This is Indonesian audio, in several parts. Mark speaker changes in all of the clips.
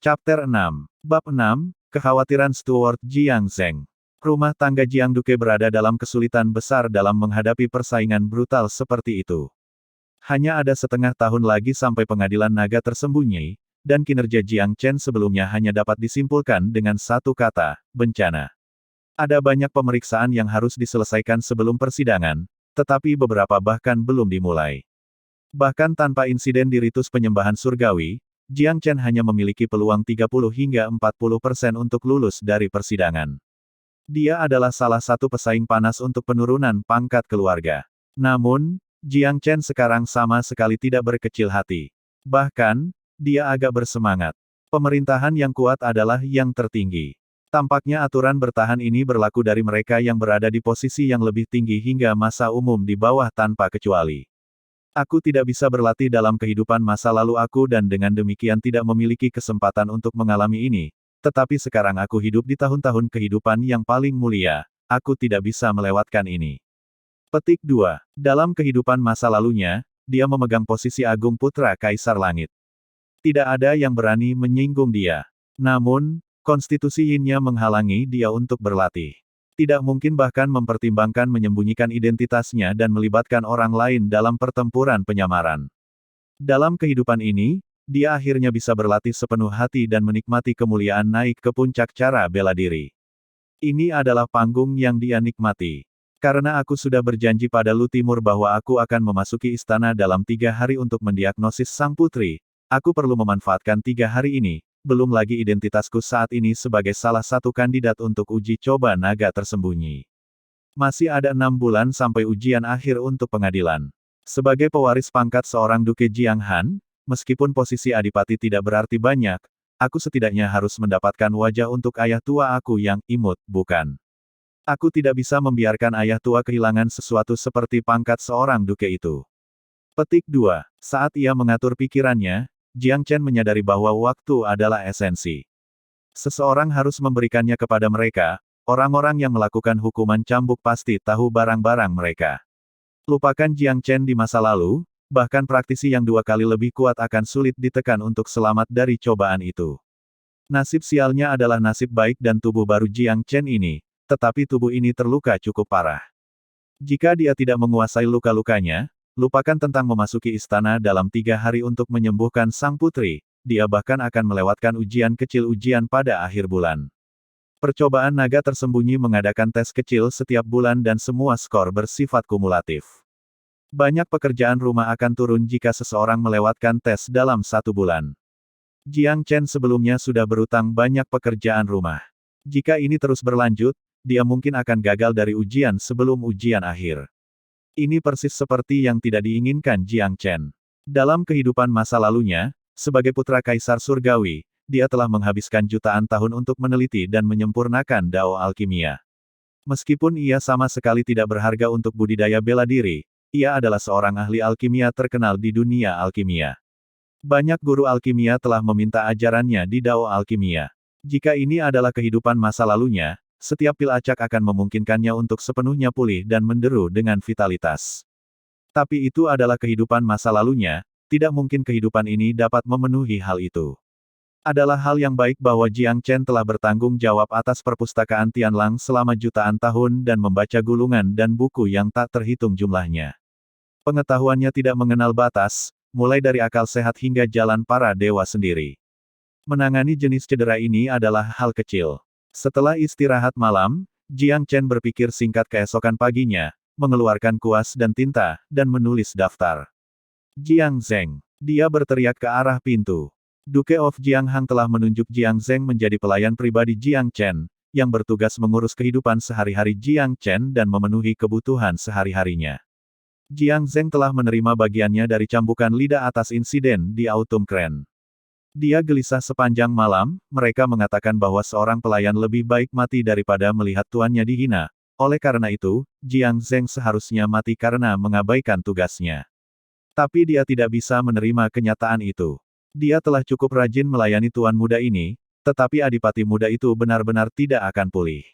Speaker 1: Chapter 6. Bab 6, Kekhawatiran Steward Jiang Zheng. Rumah tangga Jiang Duke berada dalam kesulitan besar dalam menghadapi persaingan brutal seperti itu. Hanya ada setengah tahun lagi sampai pengadilan naga tersembunyi, dan kinerja Jiang Chen sebelumnya hanya dapat disimpulkan dengan satu kata, bencana. Ada banyak pemeriksaan yang harus diselesaikan sebelum persidangan, tetapi beberapa bahkan belum dimulai. Bahkan tanpa insiden di ritus penyembahan surgawi, Jiang Chen hanya memiliki peluang 30 hingga 40% untuk lulus dari persidangan. Dia adalah salah satu pesaing panas untuk penurunan pangkat keluarga. Namun, Jiang Chen sekarang sama sekali tidak berkecil hati. Bahkan, dia agak bersemangat. Pemerintahan yang kuat adalah yang tertinggi. Tampaknya aturan bertahan ini berlaku dari mereka yang berada di posisi yang lebih tinggi hingga masa umum di bawah tanpa kecuali. Aku tidak bisa berlatih dalam kehidupan masa lalu aku dan dengan demikian tidak memiliki kesempatan untuk mengalami ini. Tetapi sekarang aku hidup di tahun-tahun kehidupan yang paling mulia. Aku tidak bisa melewatkan ini. Petik 2. Dalam kehidupan masa lalunya, dia memegang posisi agung putra Kaisar Langit. Tidak ada yang berani menyinggung dia. Namun, konstitusi Yin-nya menghalangi dia untuk berlatih. Tidak mungkin bahkan mempertimbangkan menyembunyikan identitasnya dan melibatkan orang lain dalam pertempuran penyamaran. Dalam kehidupan ini, dia akhirnya bisa berlatih sepenuh hati dan menikmati kemuliaan naik ke puncak cara bela diri. Ini adalah panggung yang dia nikmati. Karena aku sudah berjanji pada Lu Timur bahwa aku akan memasuki istana dalam 3 hari untuk mendiagnosis sang putri, aku perlu memanfaatkan 3 hari ini. Belum lagi identitasku saat ini sebagai salah satu kandidat untuk uji coba naga tersembunyi. Masih ada 6 bulan sampai ujian akhir untuk pengadilan. Sebagai pewaris pangkat seorang Duke Jiang Han, meskipun posisi adipati tidak berarti banyak, aku setidaknya harus mendapatkan wajah untuk ayah tua aku yang imut, bukan? Aku tidak bisa membiarkan ayah tua kehilangan sesuatu seperti pangkat seorang Duke itu. Petik 2. Saat ia mengatur pikirannya, Jiang Chen menyadari bahwa waktu adalah esensi. Seseorang harus memberikannya kepada mereka, orang-orang yang melakukan hukuman cambuk pasti tahu barang-barang mereka. Lupakan Jiang Chen di masa lalu, bahkan praktisi yang 2 kali lebih kuat akan sulit ditekan untuk selamat dari cobaan itu. Nasib sialnya adalah nasib baik dan tubuh baru Jiang Chen ini, tetapi tubuh ini terluka cukup parah. Jika dia tidak menguasai luka-lukanya, lupakan tentang memasuki istana dalam 3 hari untuk menyembuhkan sang putri, dia bahkan akan melewatkan ujian kecil ujian pada akhir bulan. Percobaan naga tersembunyi mengadakan tes kecil setiap bulan dan semua skor bersifat kumulatif. Banyak pekerjaan rumah akan turun jika seseorang melewatkan tes dalam 1 bulan. Jiang Chen sebelumnya sudah berutang banyak pekerjaan rumah. Jika ini terus berlanjut, dia mungkin akan gagal dari ujian sebelum ujian akhir. Ini persis seperti yang tidak diinginkan Jiang Chen. Dalam kehidupan masa lalunya, sebagai putra Kaisar Surgawi, dia telah menghabiskan jutaan tahun untuk meneliti dan menyempurnakan dao alkimia. Meskipun ia sama sekali tidak berharga untuk budidaya bela diri, ia adalah seorang ahli alkimia terkenal di dunia alkimia. Banyak guru alkimia telah meminta ajarannya di dao alkimia. Jika ini adalah kehidupan masa lalunya, setiap pil acak akan memungkinkannya untuk sepenuhnya pulih dan menderu dengan vitalitas. Tapi itu adalah kehidupan masa lalunya, tidak mungkin kehidupan ini dapat memenuhi hal itu. Adalah hal yang baik bahwa Jiang Chen telah bertanggung jawab atas perpustakaan Tianlang selama jutaan tahun dan membaca gulungan dan buku yang tak terhitung jumlahnya. Pengetahuannya tidak mengenal batas, mulai dari akal sehat hingga jalan para dewa sendiri. Menangani jenis cedera ini adalah hal kecil. Setelah istirahat malam, Jiang Chen berpikir singkat keesokan paginya, mengeluarkan kuas dan tinta, dan menulis daftar. Jiang Zheng. Dia berteriak ke arah pintu. Duke of Jianghang telah menunjuk Jiang Zheng menjadi pelayan pribadi Jiang Chen, yang bertugas mengurus kehidupan sehari-hari Jiang Chen dan memenuhi kebutuhan sehari-harinya. Jiang Zheng telah menerima bagiannya dari cambukan lidah atas insiden di Autumn Crane. Dia gelisah sepanjang malam, mereka mengatakan bahwa seorang pelayan lebih baik mati daripada melihat tuannya dihina. Oleh karena itu, Jiang Zheng seharusnya mati karena mengabaikan tugasnya. Tapi dia tidak bisa menerima kenyataan itu. Dia telah cukup rajin melayani tuan muda ini, tetapi adipati muda itu benar-benar tidak akan pulih.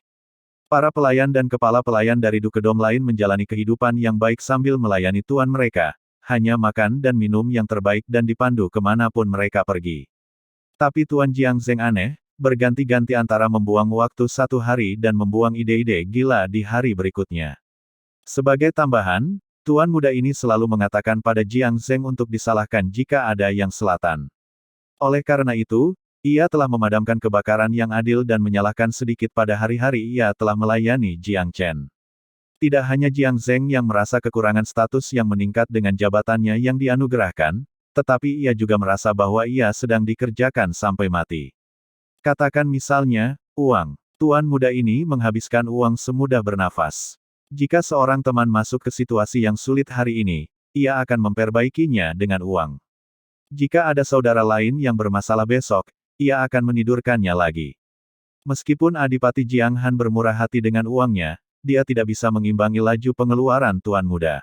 Speaker 1: Para pelayan dan kepala pelayan dari dukedom lain menjalani kehidupan yang baik sambil melayani tuan mereka. Hanya makan dan minum yang terbaik dan dipandu kemanapun mereka pergi. Tapi Tuan Jiang Zeng aneh, berganti-ganti antara membuang waktu 1 hari dan membuang ide-ide gila di hari berikutnya. Sebagai tambahan, Tuan muda ini selalu mengatakan pada Jiang Zeng untuk disalahkan jika ada yang selatan. Oleh karena itu, ia telah memadamkan kebakaran yang adil dan menyalahkan sedikit pada hari-hari ia telah melayani Jiang Chen. Tidak hanya Jiang Zeng yang merasa kekurangan status yang meningkat dengan jabatannya yang dianugerahkan, tetapi ia juga merasa bahwa ia sedang dikerjakan sampai mati. Katakan misalnya, uang. Tuan muda ini menghabiskan uang semudah bernafas. Jika seorang teman masuk ke situasi yang sulit hari ini, ia akan memperbaikinya dengan uang. Jika ada saudara lain yang bermasalah besok, ia akan menidurkannya lagi. Meskipun Adipati Jiang Han bermurah hati dengan uangnya, dia tidak bisa mengimbangi laju pengeluaran tuan muda.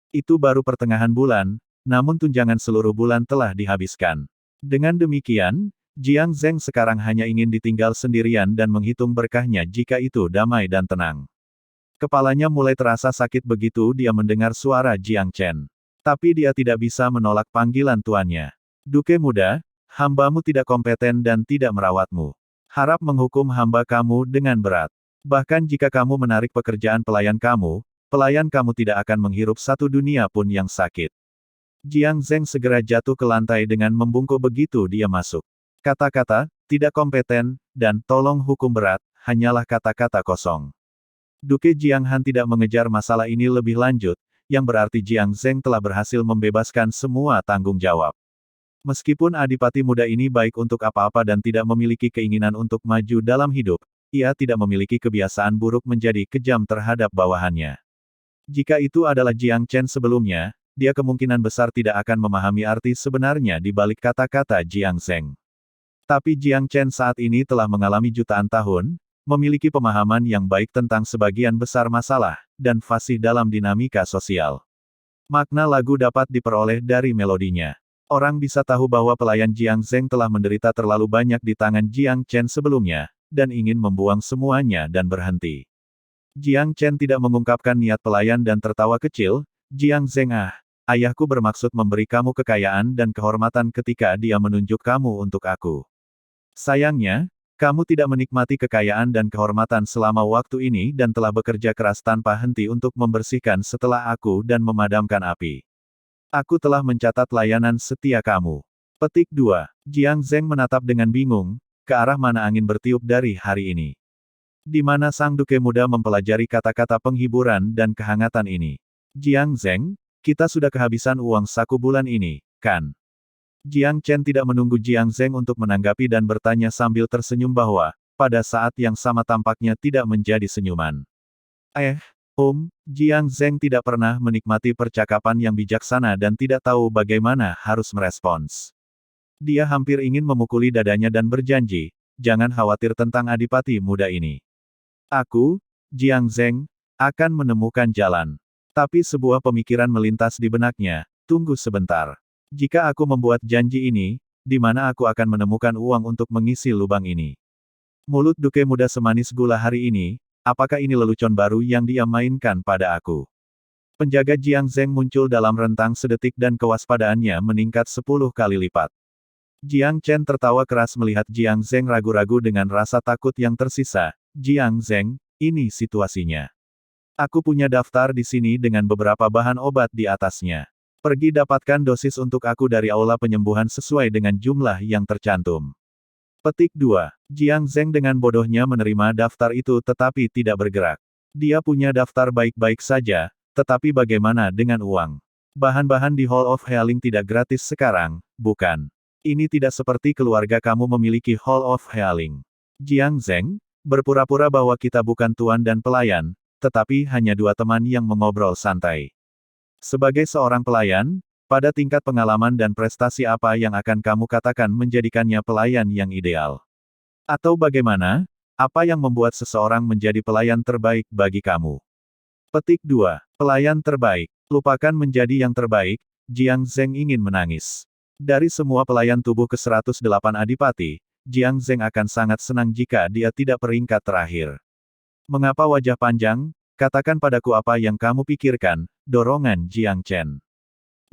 Speaker 1: Itu baru pertengahan bulan, namun tunjangan seluruh bulan telah dihabiskan. Dengan demikian, Jiang Zeng sekarang hanya ingin ditinggal sendirian dan menghitung berkahnya jika itu damai dan tenang. Kepalanya mulai terasa sakit begitu dia mendengar suara Jiang Chen. Tapi dia tidak bisa menolak panggilan tuannya. Duke muda, hambamu tidak kompeten dan tidak merawatmu. Harap menghukum hamba kamu dengan berat. Bahkan jika kamu menarik pekerjaan pelayan kamu tidak akan menghirup satu dunia pun yang sakit. Jiang Zeng segera jatuh ke lantai dengan membungkuk begitu dia masuk. Kata-kata, tidak kompeten, dan tolong hukum berat, hanyalah kata-kata kosong. Duke Jiang Han tidak mengejar masalah ini lebih lanjut, yang berarti Jiang Zeng telah berhasil membebaskan semua tanggung jawab. Meskipun adipati muda ini baik untuk apa-apa dan tidak memiliki keinginan untuk maju dalam hidup, ia tidak memiliki kebiasaan buruk menjadi kejam terhadap bawahannya. Jika itu adalah Jiang Chen sebelumnya, dia kemungkinan besar tidak akan memahami arti sebenarnya di balik kata-kata Jiang Zeng. Tapi Jiang Chen saat ini telah mengalami jutaan tahun, memiliki pemahaman yang baik tentang sebagian besar masalah, dan fasih dalam dinamika sosial. Makna lagu dapat diperoleh dari melodinya. Orang bisa tahu bahwa pelayan Jiang Zeng telah menderita terlalu banyak di tangan Jiang Chen sebelumnya, dan ingin membuang semuanya dan berhenti. Jiang Chen tidak mengungkapkan niat pelayan dan tertawa kecil, Jiang Zeng ayahku bermaksud memberi kamu kekayaan dan kehormatan ketika dia menunjuk kamu untuk aku. Sayangnya, kamu tidak menikmati kekayaan dan kehormatan selama waktu ini dan telah bekerja keras tanpa henti untuk membersihkan setelah aku dan memadamkan api. Aku telah mencatat layanan setia kamu. Petik 2. Jiang Zeng menatap dengan bingung, ke arah mana angin bertiup dari hari ini. Di mana sang duke muda mempelajari kata-kata penghiburan dan kehangatan ini. Jiang Zeng, kita sudah kehabisan uang saku bulan ini, kan? Jiang Chen tidak menunggu Jiang Zeng untuk menanggapi dan bertanya sambil tersenyum bahwa, pada saat yang sama tampaknya tidak menjadi senyuman. Jiang Zeng tidak pernah menikmati percakapan yang bijaksana dan tidak tahu bagaimana harus merespons. Dia hampir ingin memukuli dadanya dan berjanji, jangan khawatir tentang adipati muda ini. Aku, Jiang Zeng, akan menemukan jalan. Tapi sebuah pemikiran melintas di benaknya, tunggu sebentar. Jika aku membuat janji ini, di mana aku akan menemukan uang untuk mengisi lubang ini? Mulut duke muda semanis gula hari ini, apakah ini lelucon baru yang dia mainkan pada aku? Penjaga Jiang Zeng muncul dalam rentang sedetik dan kewaspadaannya meningkat 10 kali lipat. Jiang Chen tertawa keras melihat Jiang Zeng ragu-ragu dengan rasa takut yang tersisa. Jiang Zeng, ini situasinya. Aku punya daftar di sini dengan beberapa bahan obat di atasnya. Pergi dapatkan dosis untuk aku dari aula penyembuhan sesuai dengan jumlah yang tercantum. Petik 2. Jiang Zeng dengan bodohnya menerima daftar itu tetapi tidak bergerak. Dia punya daftar baik-baik saja, tetapi bagaimana dengan uang? Bahan-bahan di Hall of Healing tidak gratis sekarang, bukan? Ini tidak seperti keluarga kamu memiliki Hall of Healing. Jiang Zeng, berpura-pura bahwa kita bukan tuan dan pelayan, tetapi hanya dua teman yang mengobrol santai. Sebagai seorang pelayan, pada tingkat pengalaman dan prestasi apa yang akan kamu katakan menjadikannya pelayan yang ideal? Atau bagaimana? Apa yang membuat seseorang menjadi pelayan terbaik bagi kamu? Petik 2. Pelayan terbaik. Lupakan menjadi yang terbaik, Jiang Zeng ingin menangis. Dari semua pelayan tubuh ke-108 adipati, Jiang Zeng akan sangat senang jika dia tidak peringkat terakhir. Mengapa wajah panjang? Katakan padaku apa yang kamu pikirkan, dorongan Jiang Chen.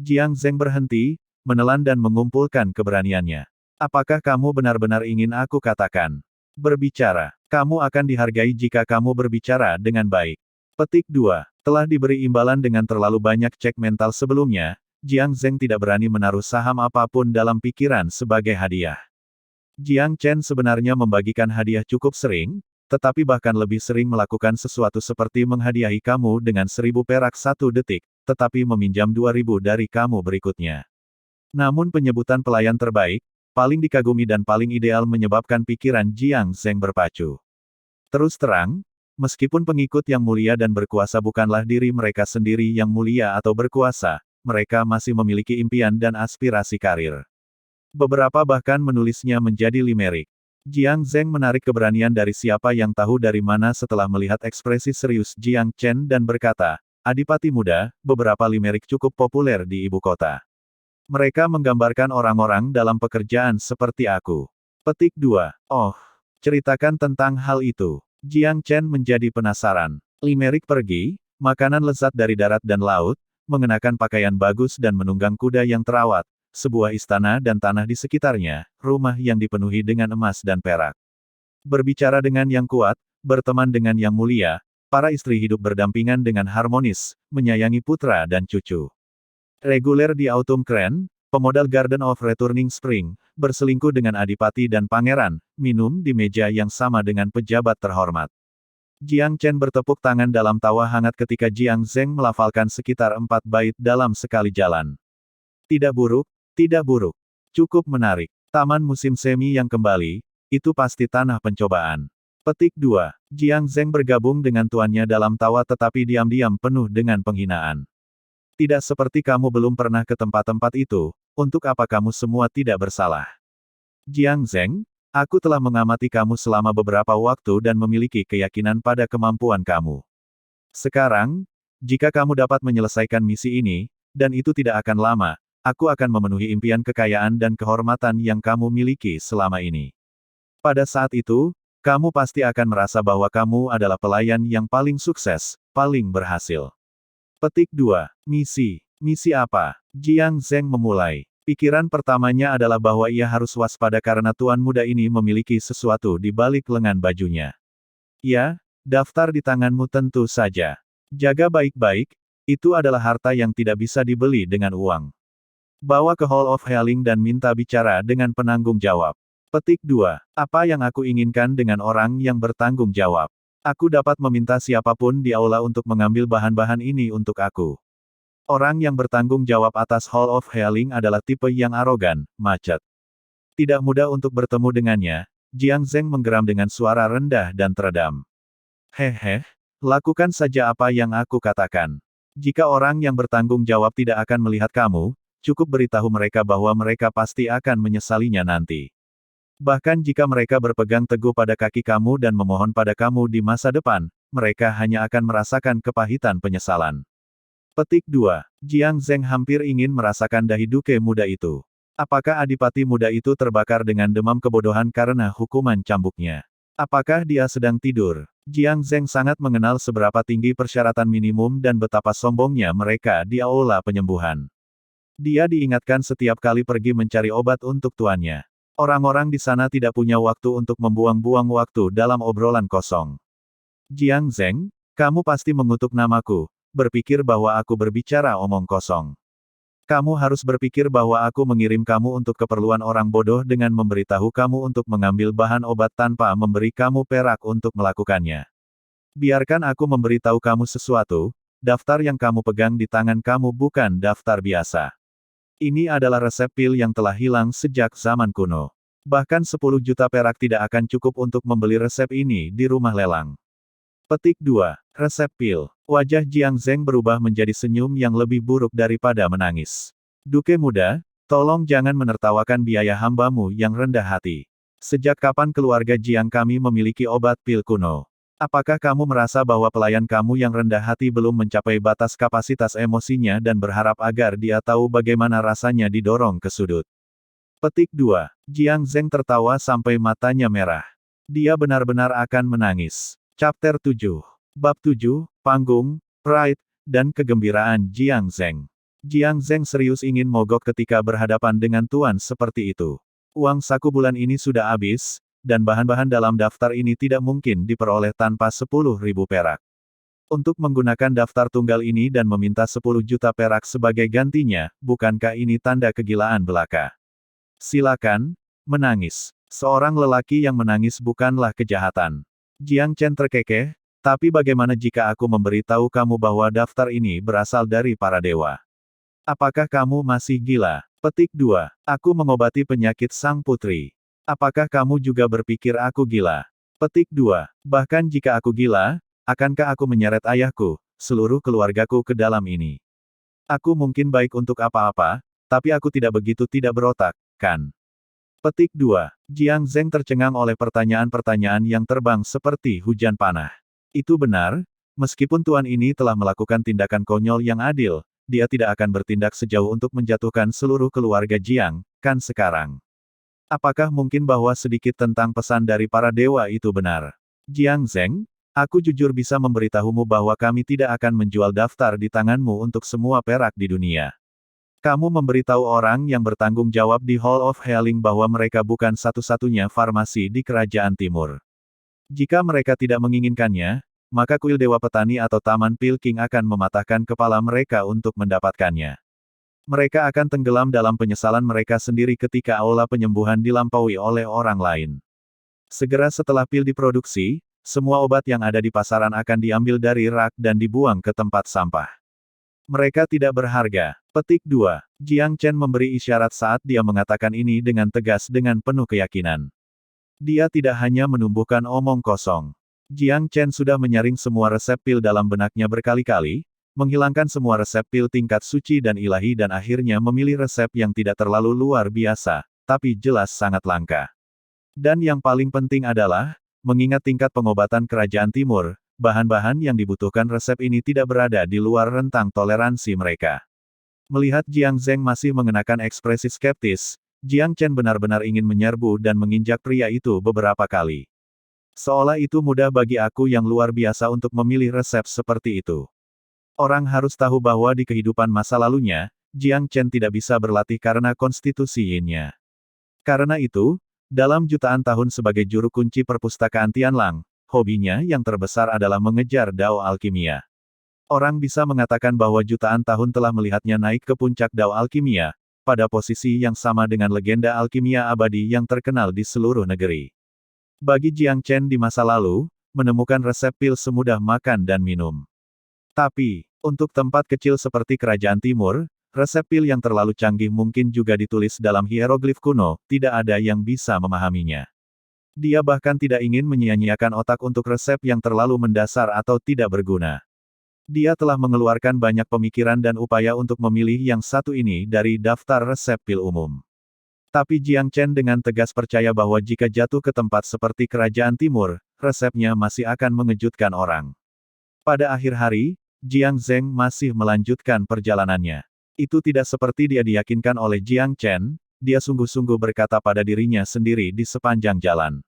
Speaker 1: Jiang Zeng berhenti, menelan dan mengumpulkan keberaniannya. Apakah kamu benar-benar ingin aku katakan? Berbicara. Kamu akan dihargai jika kamu berbicara dengan baik. Petik 2. Telah diberi imbalan dengan terlalu banyak cek mental sebelumnya, Jiang Zheng tidak berani menaruh saham apapun dalam pikiran sebagai hadiah. Jiang Chen sebenarnya membagikan hadiah cukup sering, tetapi bahkan lebih sering melakukan sesuatu seperti menghadiahi kamu dengan 1000 perak 1 detik, tetapi meminjam 2000 dari kamu berikutnya. Namun penyebutan pelayan terbaik, paling dikagumi dan paling ideal menyebabkan pikiran Jiang Zheng berpacu. Terus terang, meskipun pengikut yang mulia dan berkuasa bukanlah diri mereka sendiri yang mulia atau berkuasa, mereka masih memiliki impian dan aspirasi karir. Beberapa bahkan menulisnya menjadi limerik. Jiang Zheng menarik keberanian dari siapa yang tahu dari mana setelah melihat ekspresi serius Jiang Chen dan berkata, "Adipati muda, beberapa limerik cukup populer di ibu kota. Mereka menggambarkan orang-orang dalam pekerjaan seperti aku." Petik 2. Oh, ceritakan tentang hal itu. Jiang Chen menjadi penasaran. Limerik pergi, makanan lezat dari darat dan laut, mengenakan pakaian bagus dan menunggang kuda yang terawat, sebuah istana dan tanah di sekitarnya, rumah yang dipenuhi dengan emas dan perak. Berbicara dengan yang kuat, berteman dengan yang mulia, para istri hidup berdampingan dengan harmonis, menyayangi putra dan cucu. Reguler di Autumn Crane, pemodal Garden of Returning Spring, berselingkuh dengan adipati dan pangeran, minum di meja yang sama dengan pejabat terhormat. Jiang Chen bertepuk tangan dalam tawa hangat ketika Jiang Zheng melafalkan sekitar 4 bait dalam sekali jalan. Tidak buruk, tidak buruk. Cukup menarik. Taman musim semi yang kembali, itu pasti tanah pencobaan. Petik 2. Jiang Zheng bergabung dengan tuannya dalam tawa tetapi diam-diam penuh dengan penghinaan. Tidak seperti kamu belum pernah ke tempat-tempat itu, untuk apa kamu semua tidak bersalah. Jiang Zheng, aku telah mengamati kamu selama beberapa waktu dan memiliki keyakinan pada kemampuan kamu. Sekarang, jika kamu dapat menyelesaikan misi ini, dan itu tidak akan lama, aku akan memenuhi impian kekayaan dan kehormatan yang kamu miliki selama ini. Pada saat itu, kamu pasti akan merasa bahwa kamu adalah pelayan yang paling sukses, paling berhasil. Petik 2. Misi. Misi apa? Jiang Zheng memulai. Pikiran pertamanya adalah bahwa ia harus waspada karena tuan muda ini memiliki sesuatu di balik lengan bajunya. Ya, daftar di tanganmu tentu saja. Jaga baik-baik, itu adalah harta yang tidak bisa dibeli dengan uang. Bawa ke Hall of Healing dan minta bicara dengan penanggung jawab. Petik 2. Apa yang aku inginkan dengan orang yang bertanggung jawab? Aku dapat meminta siapapun di aula untuk mengambil bahan-bahan ini untuk aku. Orang yang bertanggung jawab atas Hall of Healing adalah tipe yang arogan, macet. Tidak mudah untuk bertemu dengannya, Jiang Zheng menggeram dengan suara rendah dan teredam. Hehe, lakukan saja apa yang aku katakan. Jika orang yang bertanggung jawab tidak akan melihat kamu, cukup beritahu mereka bahwa mereka pasti akan menyesalinya nanti. Bahkan jika mereka berpegang teguh pada kaki kamu dan memohon pada kamu di masa depan, mereka hanya akan merasakan kepahitan penyesalan. Petik 2. Jiang Zheng hampir ingin merasakan dahi duke muda itu. Apakah adipati muda itu terbakar dengan demam kebodohan karena hukuman cambuknya? Apakah dia sedang tidur? Jiang Zheng sangat mengenal seberapa tinggi persyaratan minimum dan betapa sombongnya mereka di aula penyembuhan. Dia diingatkan setiap kali pergi mencari obat untuk tuannya. Orang-orang di sana tidak punya waktu untuk membuang-buang waktu dalam obrolan kosong. Jiang Zheng, kamu pasti mengutuk namaku, berpikir bahwa aku berbicara omong kosong. Kamu harus berpikir bahwa aku mengirim kamu untuk keperluan orang bodoh dengan memberitahu kamu untuk mengambil bahan obat tanpa memberi kamu perak untuk melakukannya. Biarkan aku memberitahu kamu sesuatu, daftar yang kamu pegang di tangan kamu bukan daftar biasa. Ini adalah resep pil yang telah hilang sejak zaman kuno. Bahkan 10 juta perak tidak akan cukup untuk membeli resep ini di rumah lelang. Petik 2. Resep pil. Wajah Jiang Zheng berubah menjadi senyum yang lebih buruk daripada menangis. Duke muda, tolong jangan menertawakan biaya hambamu yang rendah hati. Sejak kapan keluarga Jiang kami memiliki obat pil kuno? Apakah kamu merasa bahwa pelayan kamu yang rendah hati belum mencapai batas kapasitas emosinya dan berharap agar dia tahu bagaimana rasanya didorong ke sudut? Petik 2. Jiang Zheng tertawa sampai matanya merah. Dia benar-benar akan menangis. Chapter 7. Bab 7, Panggung, Pride, dan Kegembiraan Jiang Zheng. Jiang Zheng serius ingin mogok ketika berhadapan dengan tuan seperti itu. Uang saku bulan ini sudah habis, dan bahan-bahan dalam daftar ini tidak mungkin diperoleh tanpa 10.000 perak. Untuk menggunakan daftar tunggal ini dan meminta 10 juta perak sebagai gantinya, bukankah ini tanda kegilaan belaka? Silakan, menangis. Seorang lelaki yang menangis bukanlah kejahatan. Jiang Chen terkekeh, tapi bagaimana jika aku memberitahu kamu bahwa daftar ini berasal dari para dewa? Apakah kamu masih gila? Petik 2. Aku mengobati penyakit sang putri. Apakah kamu juga berpikir aku gila? Petik 2. Bahkan jika aku gila, akankah aku menyeret ayahku, seluruh keluargaku ke dalam ini? Aku mungkin baik untuk apa-apa, tapi aku tidak begitu tidak berotak, kan? Petik 2. Jiang Zeng tercengang oleh pertanyaan-pertanyaan yang terbang seperti hujan panah. Itu benar, meskipun tuan ini telah melakukan tindakan konyol yang adil, dia tidak akan bertindak sejauh untuk menjatuhkan seluruh keluarga Jiang, kan sekarang? Apakah mungkin bahwa sedikit tentang pesan dari para dewa itu benar? Jiang Zeng, aku jujur bisa memberitahumu bahwa kami tidak akan menjual daftar di tanganmu untuk semua perak di dunia. Kamu memberitahu orang yang bertanggung jawab di Hall of Healing bahwa mereka bukan satu-satunya farmasi di Kerajaan Timur. Jika mereka tidak menginginkannya, maka kuil Dewa Petani atau Taman Pil King akan mematahkan kepala mereka untuk mendapatkannya. Mereka akan tenggelam dalam penyesalan mereka sendiri ketika aula penyembuhan dilampaui oleh orang lain. Segera setelah pil diproduksi, semua obat yang ada di pasaran akan diambil dari rak dan dibuang ke tempat sampah. Mereka tidak berharga. Petik 2. Jiang Chen memberi isyarat saat dia mengatakan ini dengan tegas dengan penuh keyakinan. Dia tidak hanya menumbuhkan omong kosong. Jiang Chen sudah menyaring semua resep pil dalam benaknya berkali-kali, menghilangkan semua resep pil tingkat suci dan ilahi dan akhirnya memilih resep yang tidak terlalu luar biasa, tapi jelas sangat langka. Dan yang paling penting adalah, mengingat tingkat pengobatan Kerajaan Timur, bahan-bahan yang dibutuhkan resep ini tidak berada di luar rentang toleransi mereka. Melihat Jiang Zeng masih mengenakan ekspresi skeptis, Jiang Chen benar-benar ingin menyerbu dan menginjak pria itu beberapa kali. Seolah itu mudah bagi aku yang luar biasa untuk memilih resep seperti itu. Orang harus tahu bahwa di kehidupan masa lalunya, Jiang Chen tidak bisa berlatih karena konstitusi yin-nya. Karena itu, dalam jutaan tahun sebagai juru kunci perpustakaan Tianlang, hobinya yang terbesar adalah mengejar dao alkimia. Orang bisa mengatakan bahwa jutaan tahun telah melihatnya naik ke puncak dao alkimia, pada posisi yang sama dengan legenda alkimia abadi yang terkenal di seluruh negeri. Bagi Jiang Chen di masa lalu, menemukan resep pil semudah makan dan minum. Tapi, untuk tempat kecil seperti Kerajaan Timur, resep pil yang terlalu canggih mungkin juga ditulis dalam hieroglif kuno, tidak ada yang bisa memahaminya. Dia bahkan tidak ingin menyia-nyiakan otak untuk resep yang terlalu mendasar atau tidak berguna. Dia telah mengeluarkan banyak pemikiran dan upaya untuk memilih yang satu ini dari daftar resep pil umum. Tapi Jiang Chen dengan tegas percaya bahwa jika jatuh ke tempat seperti Kerajaan Timur, resepnya masih akan mengejutkan orang. Pada akhir hari, Jiang Zeng masih melanjutkan perjalanannya. Itu tidak seperti dia diyakinkan oleh Jiang Chen, dia sungguh-sungguh berkata pada dirinya sendiri di sepanjang jalan.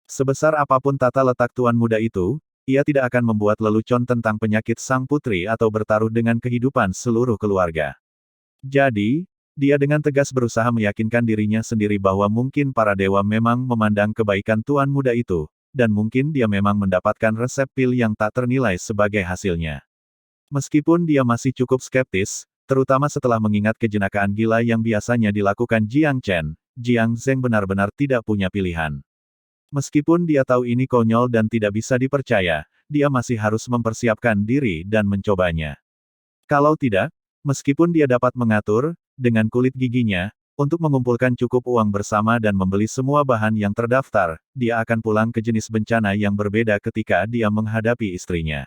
Speaker 1: Sebesar apapun tata letak tuan muda itu, ia tidak akan membuat lelucon tentang penyakit sang putri atau bertaruh dengan kehidupan seluruh keluarga. Jadi, dia dengan tegas berusaha meyakinkan dirinya sendiri bahwa mungkin para dewa memang memandang kebaikan tuan muda itu, dan mungkin dia memang mendapatkan resep pil yang tak ternilai sebagai hasilnya. Meskipun dia masih cukup skeptis, terutama setelah mengingat kejenakaan gila yang biasanya dilakukan Jiang Chen, Jiang Zeng benar-benar tidak punya pilihan. Meskipun dia tahu ini konyol dan tidak bisa dipercaya, dia masih harus mempersiapkan diri dan mencobanya. Kalau tidak, meskipun dia dapat mengatur, dengan kulit giginya, untuk mengumpulkan cukup uang bersama dan membeli semua bahan yang terdaftar, dia akan pulang ke jenis bencana yang berbeda ketika dia menghadapi istrinya.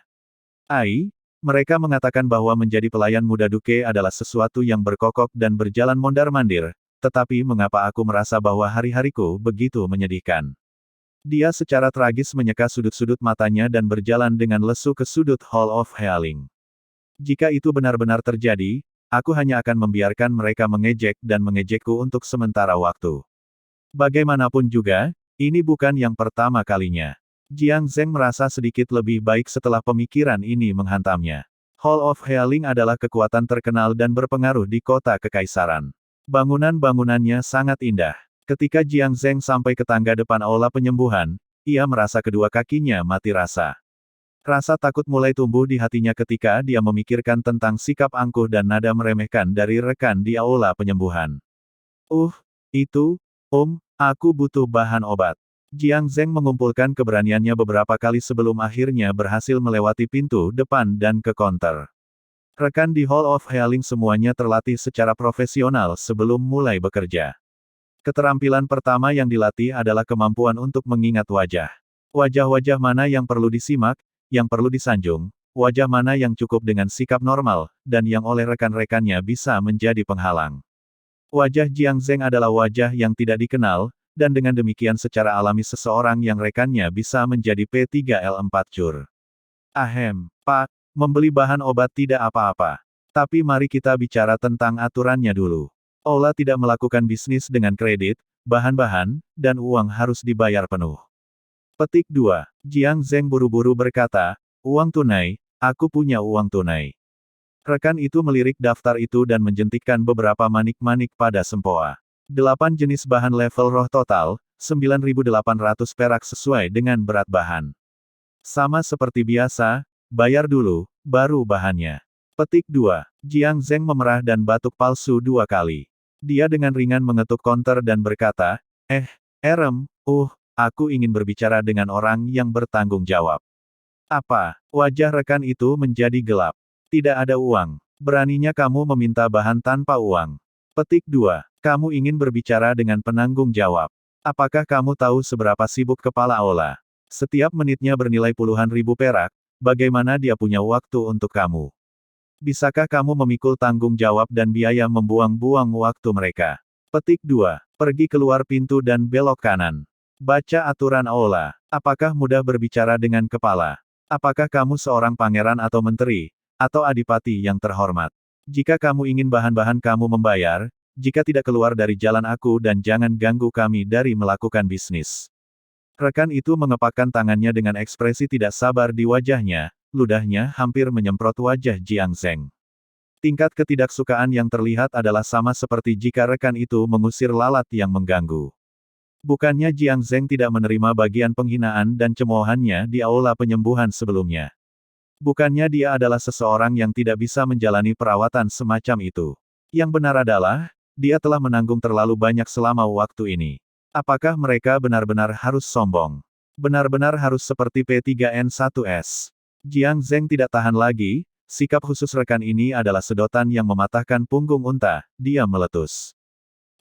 Speaker 1: Mereka mengatakan bahwa menjadi pelayan muda Duke adalah sesuatu yang berkokok dan berjalan mondar-mandir, tetapi mengapa aku merasa bahwa hari-hariku begitu menyedihkan? Dia secara tragis menyeka sudut-sudut matanya dan berjalan dengan lesu ke sudut Hall of Healing. Jika itu benar-benar terjadi, aku hanya akan membiarkan mereka mengejek dan mengejekku untuk sementara waktu. Bagaimanapun juga, ini bukan yang pertama kalinya. Jiang Zeng merasa sedikit lebih baik setelah pemikiran ini menghantamnya. Hall of Healing adalah kekuatan terkenal dan berpengaruh di kota kekaisaran. Bangunan-bangunannya sangat indah. Ketika Jiang Zheng sampai ke tangga depan aula penyembuhan, ia merasa kedua kakinya mati rasa. Rasa takut mulai tumbuh di hatinya ketika dia memikirkan tentang sikap angkuh dan nada meremehkan dari rekan di aula penyembuhan. Itu, aku butuh bahan obat. Jiang Zheng mengumpulkan keberaniannya beberapa kali sebelum akhirnya berhasil melewati pintu depan dan ke counter. Rekan di Hall of Healing semuanya terlatih secara profesional sebelum mulai bekerja. Keterampilan pertama yang dilatih adalah kemampuan untuk mengingat wajah. Wajah-wajah mana yang perlu disimak, yang perlu disanjung, wajah mana yang cukup dengan sikap normal, dan yang oleh rekan-rekannya bisa menjadi penghalang. Wajah Jiang Zheng adalah wajah yang tidak dikenal, dan dengan demikian secara alami seseorang yang rekannya bisa menjadi P3L4 cur. Pak, membeli bahan obat tidak apa-apa. Tapi mari kita bicara tentang aturannya dulu. Aula tidak melakukan bisnis dengan kredit, bahan-bahan, dan uang harus dibayar penuh. Petik 2. Jiang Zheng buru-buru berkata, uang tunai, aku punya uang tunai. Rekan itu melirik daftar itu dan menjentikkan beberapa manik-manik pada sempoa. 8 jenis bahan level roh total, 9.800 perak sesuai dengan berat bahan. Sama seperti biasa, bayar dulu, baru bahannya. Petik 2. Jiang Zheng memerah dan batuk palsu 2 kali. Dia dengan ringan mengetuk konter dan berkata, aku ingin berbicara dengan orang yang bertanggung jawab. Apa? Wajah rekan itu menjadi gelap. Tidak ada uang. Beraninya kamu meminta bahan tanpa uang. Petik 2. Kamu ingin berbicara dengan penanggung jawab. Apakah kamu tahu seberapa sibuk kepala aula? Setiap menitnya bernilai puluhan ribu perak, bagaimana dia punya waktu untuk kamu? Bisakah kamu memikul tanggung jawab dan biaya membuang-buang waktu mereka? Petik 2. Pergi keluar pintu dan belok kanan. Baca aturan aula. Apakah mudah berbicara dengan kepala? Apakah kamu seorang pangeran atau menteri, atau adipati yang terhormat? Jika kamu ingin bahan-bahan kamu membayar, jika tidak keluar dari jalan aku dan jangan ganggu kami dari melakukan bisnis. Rekan itu mengepakkan tangannya dengan ekspresi tidak sabar di wajahnya, ludahnya hampir menyemprot wajah Jiang Zheng. Tingkat ketidaksukaan yang terlihat adalah sama seperti jika rekan itu mengusir lalat yang mengganggu. Bukannya Jiang Zheng tidak menerima bagian penghinaan dan cemoohannya di aula penyembuhan sebelumnya. Bukannya dia adalah seseorang yang tidak bisa menjalani perawatan semacam itu. Yang benar adalah, dia telah menanggung terlalu banyak selama waktu ini. Apakah mereka benar-benar harus sombong? Benar-benar harus seperti P3N1S. Jiang Zheng tidak tahan lagi, sikap khusus rekan ini adalah sedotan yang mematahkan punggung unta, dia meletus.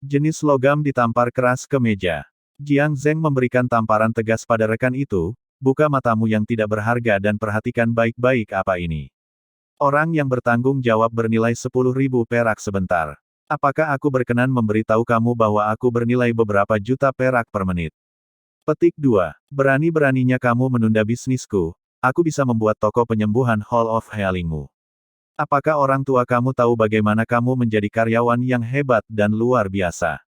Speaker 1: Jenis logam ditampar keras ke meja. Jiang Zheng memberikan tamparan tegas pada rekan itu, buka matamu yang tidak berharga dan perhatikan baik-baik apa ini. Orang yang bertanggung jawab bernilai 10.000 perak sebentar. Apakah aku berkenan memberitahu kamu bahwa aku bernilai beberapa juta perak per menit? Petik 2. Berani-beraninya kamu menunda bisnisku, aku bisa membuat toko penyembuhan Hall of Healingmu. Apakah orang tua kamu tahu bagaimana kamu menjadi karyawan yang hebat dan luar biasa?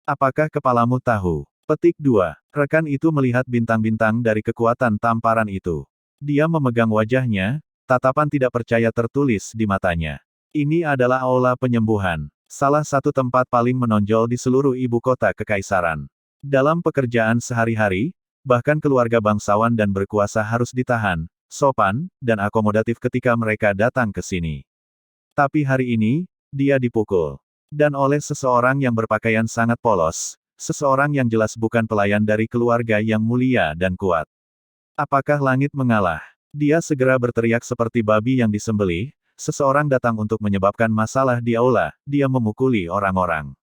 Speaker 1: Apakah kepalamu tahu? Petik 2. Rekan itu melihat bintang-bintang dari kekuatan tamparan itu. Dia memegang wajahnya, tatapan tidak percaya tertulis di matanya. Ini adalah aula penyembuhan. Salah satu tempat paling menonjol di seluruh ibu kota kekaisaran. Dalam pekerjaan sehari-hari, bahkan keluarga bangsawan dan berkuasa harus ditahan, sopan, dan akomodatif ketika mereka datang ke sini. Tapi hari ini, dia dipukul. Dan oleh seseorang yang berpakaian sangat polos, seseorang yang jelas bukan pelayan dari keluarga yang mulia dan kuat. Apakah langit mengalah? Dia segera berteriak seperti babi yang disembelih, seseorang datang untuk menyebabkan masalah di aula, dia memukuli orang-orang.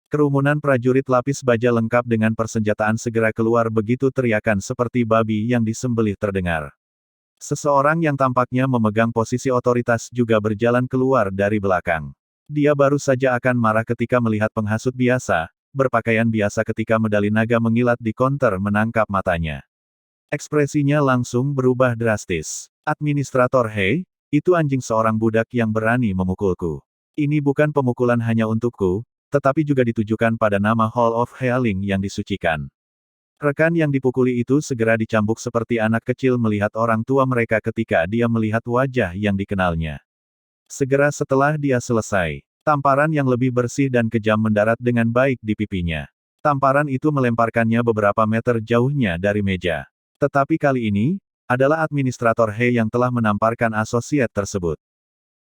Speaker 1: Kerumunan prajurit lapis baja lengkap dengan persenjataan segera keluar begitu teriakan seperti babi yang disembelih terdengar. Seseorang yang tampaknya memegang posisi otoritas juga berjalan keluar dari belakang. Dia baru saja akan marah ketika melihat penghasut biasa, berpakaian biasa ketika medali naga mengilat di konter menangkap matanya. Ekspresinya langsung berubah drastis. Administrator Hei, itu anjing seorang budak yang berani memukulku. Ini bukan pemukulan hanya untukku, tetapi juga ditujukan pada nama Hall of Healing yang disucikan. Rekan yang dipukuli itu segera dicambuk seperti anak kecil melihat orang tua mereka ketika dia melihat wajah yang dikenalnya. Segera setelah dia selesai, tamparan yang lebih bersih dan kejam mendarat dengan baik di pipinya. Tamparan itu melemparkannya beberapa meter jauhnya dari meja. Tetapi kali ini, adalah administrator He yang telah menamparkan asosiat tersebut.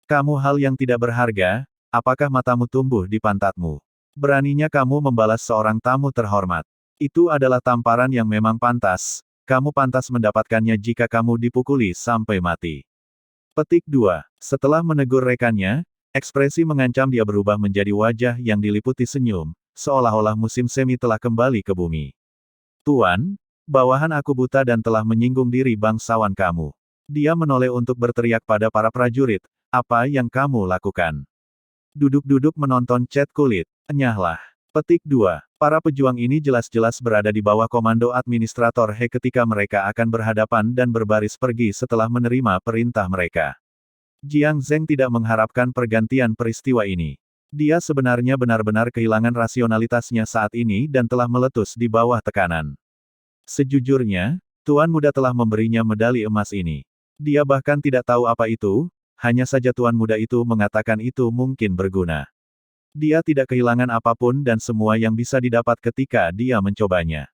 Speaker 1: Kamu hal yang tidak berharga, apakah matamu tumbuh di pantatmu? Beraninya kamu membalas seorang tamu terhormat. Itu adalah tamparan yang memang pantas, kamu pantas mendapatkannya jika kamu dipukuli sampai mati. Petik 2. Setelah menegur rekannya, ekspresi mengancam dia berubah menjadi wajah yang diliputi senyum, seolah-olah musim semi telah kembali ke bumi. Tuan, bawahan aku buta dan telah menyinggung diri bangsawan kamu. Dia menoleh untuk berteriak pada para prajurit, apa yang kamu lakukan? Duduk-duduk menonton cat kulit, enyahlah. Petik 2. Para pejuang ini jelas-jelas berada di bawah komando administrator He ketika mereka akan berhadapan dan berbaris pergi setelah menerima perintah mereka. Jiang Zheng tidak mengharapkan pergantian peristiwa ini. Dia sebenarnya benar-benar kehilangan rasionalitasnya saat ini dan telah meletus di bawah tekanan. Sejujurnya, Tuan Muda telah memberinya medali emas ini. Dia bahkan tidak tahu apa itu, hanya saja Tuan Muda itu mengatakan itu mungkin berguna. Dia tidak kehilangan apapun dan semua yang bisa didapat ketika dia mencobanya.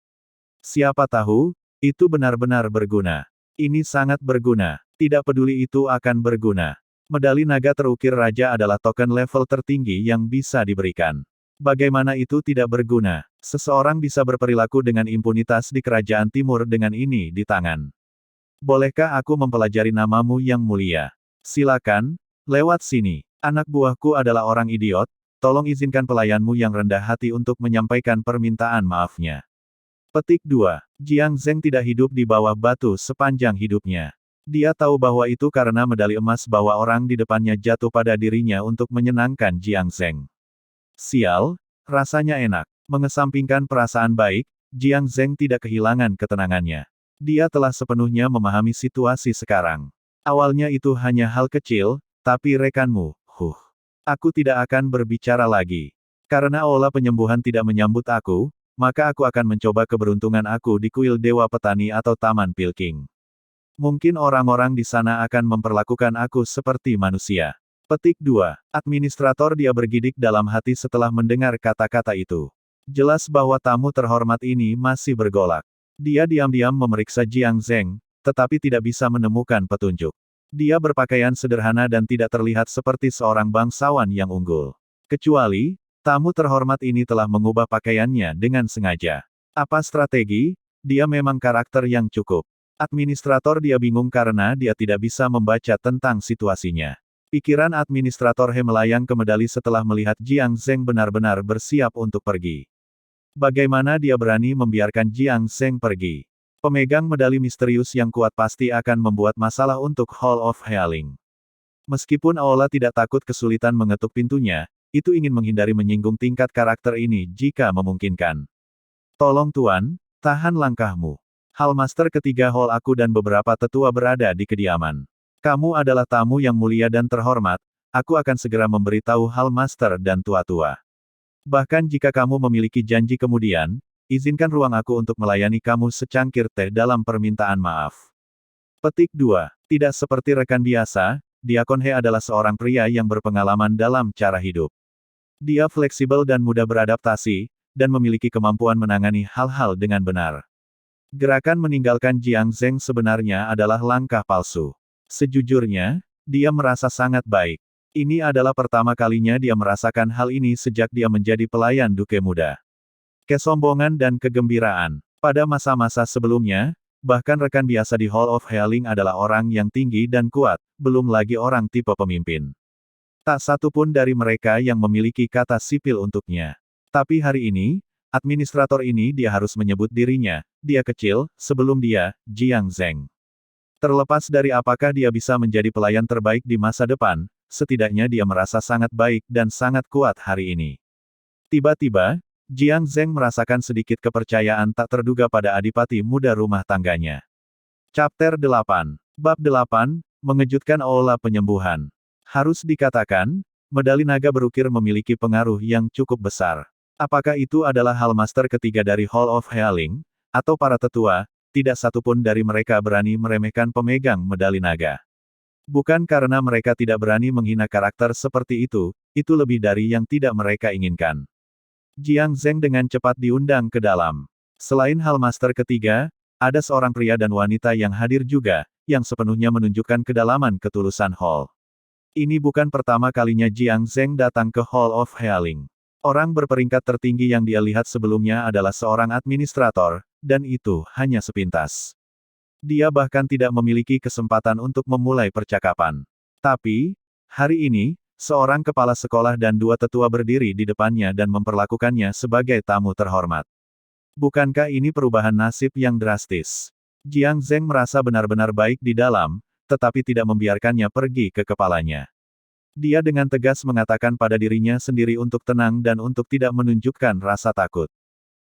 Speaker 1: Siapa tahu, itu benar-benar berguna. Ini sangat berguna. Tidak peduli itu akan berguna. Medali naga terukir raja adalah token level tertinggi yang bisa diberikan. Bagaimana itu tidak berguna? Seseorang bisa berperilaku dengan impunitas di kerajaan timur dengan ini di tangan. Bolehkah aku mempelajari namamu yang mulia? Silakan, lewat sini. Anak buahku adalah orang idiot, tolong izinkan pelayanmu yang rendah hati untuk menyampaikan permintaan maafnya. Petik 2. Jiang Zheng tidak hidup di bawah batu sepanjang hidupnya. Dia tahu bahwa itu karena medali emas bahwa orang di depannya jatuh pada dirinya untuk menyenangkan Jiang Zheng. Sial, rasanya enak. Mengesampingkan perasaan baik, Jiang Zheng tidak kehilangan ketenangannya. Dia telah sepenuhnya memahami situasi sekarang. Awalnya itu hanya hal kecil, tapi rekanmu, aku tidak akan berbicara lagi. Karena Aula penyembuhan tidak menyambut aku, maka aku akan mencoba keberuntungan aku di kuil Dewa Petani atau Taman Pilking. Mungkin orang-orang di sana akan memperlakukan aku seperti manusia. Petik 2. Administrator dia bergidik dalam hati setelah mendengar kata-kata itu. Jelas bahwa tamu terhormat ini masih bergolak. Dia diam-diam memeriksa Jiang Zheng, tetapi tidak bisa menemukan petunjuk. Dia berpakaian sederhana dan tidak terlihat seperti seorang bangsawan yang unggul. Kecuali, tamu terhormat ini telah mengubah pakaiannya dengan sengaja. Apa strategi? Dia memang karakter yang cukup. Administrator dia bingung karena dia tidak bisa membaca tentang situasinya. Pikiran administrator He melayang ke medali setelah melihat Jiang Zheng benar-benar bersiap untuk pergi. Bagaimana dia berani membiarkan Jiang Zheng pergi? Pemegang medali misterius yang kuat pasti akan membuat masalah untuk Hall of Healing. Meskipun Aula tidak takut kesulitan mengetuk pintunya, itu ingin menghindari menyinggung tingkat karakter ini jika memungkinkan. Tolong Tuan, tahan langkahmu. Hallmaster ketiga Hall aku dan beberapa tetua berada di kediaman. Kamu adalah tamu yang mulia dan terhormat, aku akan segera memberitahu Hallmaster dan tua-tua. Bahkan jika kamu memiliki janji kemudian, izinkan ruang aku untuk melayani kamu secangkir teh dalam permintaan maaf. Petik 2. Tidak seperti rekan biasa, Diakon He adalah seorang pria yang berpengalaman dalam cara hidup. Dia fleksibel dan mudah beradaptasi, dan memiliki kemampuan menangani hal-hal dengan benar. Gerakan meninggalkan Jiang Zheng sebenarnya adalah langkah palsu. Sejujurnya, dia merasa sangat baik. Ini adalah pertama kalinya dia merasakan hal ini sejak dia menjadi pelayan duke muda. Kesombongan dan kegembiraan. Pada masa-masa sebelumnya, bahkan rekan biasa di Hall of Healing adalah orang yang tinggi dan kuat, belum lagi orang tipe pemimpin. Tak satu pun dari mereka yang memiliki kata sipil untuknya. Tapi hari ini, administrator ini dia harus menyebut dirinya, dia kecil, sebelum dia, Jiang Zheng. Terlepas dari apakah dia bisa menjadi pelayan terbaik di masa depan, setidaknya dia merasa sangat baik dan sangat kuat hari ini. Tiba-tiba, Jiang Zheng merasakan sedikit kepercayaan tak terduga pada adipati muda rumah tangganya. Chapter 8. Bab 8, Mengejutkan Aula Penyembuhan. Harus dikatakan, medali naga berukir memiliki pengaruh yang cukup besar. Apakah itu adalah Hallmaster ketiga dari Hall of Healing, atau para tetua, tidak satupun dari mereka berani meremehkan pemegang medali naga. Bukan karena mereka tidak berani menghina karakter seperti itu lebih dari yang tidak mereka inginkan. Jiang Zheng dengan cepat diundang ke dalam. Selain Hallmaster ketiga, ada seorang pria dan wanita yang hadir juga, yang sepenuhnya menunjukkan kedalaman ketulusan Hall. Ini bukan pertama kalinya Jiang Zheng datang ke Hall of Healing. Orang berperingkat tertinggi yang dia lihat sebelumnya adalah seorang administrator, dan itu hanya sepintas. Dia bahkan tidak memiliki kesempatan untuk memulai percakapan. Tapi, hari ini, seorang kepala sekolah dan dua tetua berdiri di depannya dan memperlakukannya sebagai tamu terhormat. Bukankah ini perubahan nasib yang drastis? Jiang Zheng merasa benar-benar baik di dalam, tetapi tidak membiarkannya pergi ke kepalanya. Dia dengan tegas mengatakan pada dirinya sendiri untuk tenang dan untuk tidak menunjukkan rasa takut.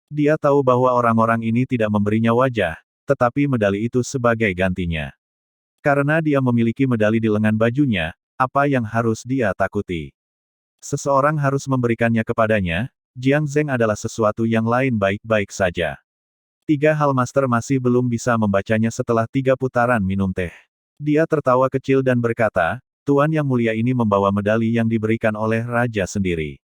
Speaker 1: Dia tahu bahwa orang-orang ini tidak memberinya wajah, tetapi medali itu sebagai gantinya. Karena dia memiliki medali di lengan bajunya, apa yang harus dia takuti? Seseorang harus memberikannya kepadanya. Jiang Zheng adalah sesuatu yang lain baik-baik saja. 3 Hallmaster masih belum bisa membacanya setelah 3 putaran minum teh. Dia tertawa kecil dan berkata, Tuan Yang Mulia ini membawa medali yang diberikan oleh Raja sendiri.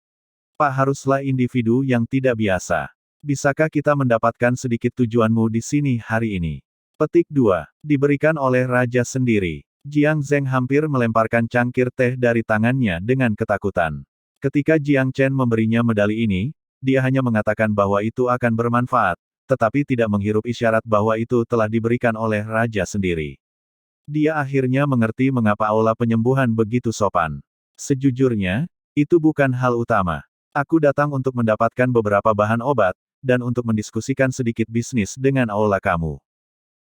Speaker 1: Pak haruslah individu yang tidak biasa. Bisakah kita mendapatkan sedikit tujuanmu di sini hari ini? Petik 2. Diberikan oleh Raja sendiri. Jiang Zheng hampir melemparkan cangkir teh dari tangannya dengan ketakutan. Ketika Jiang Chen memberinya medali ini, dia hanya mengatakan bahwa itu akan bermanfaat, tetapi tidak menghirup isyarat bahwa itu telah diberikan oleh Raja sendiri. Dia akhirnya mengerti mengapa aula penyembuhan begitu sopan. Sejujurnya, itu bukan hal utama. Aku datang untuk mendapatkan beberapa bahan obat, dan untuk mendiskusikan sedikit bisnis dengan aula kamu.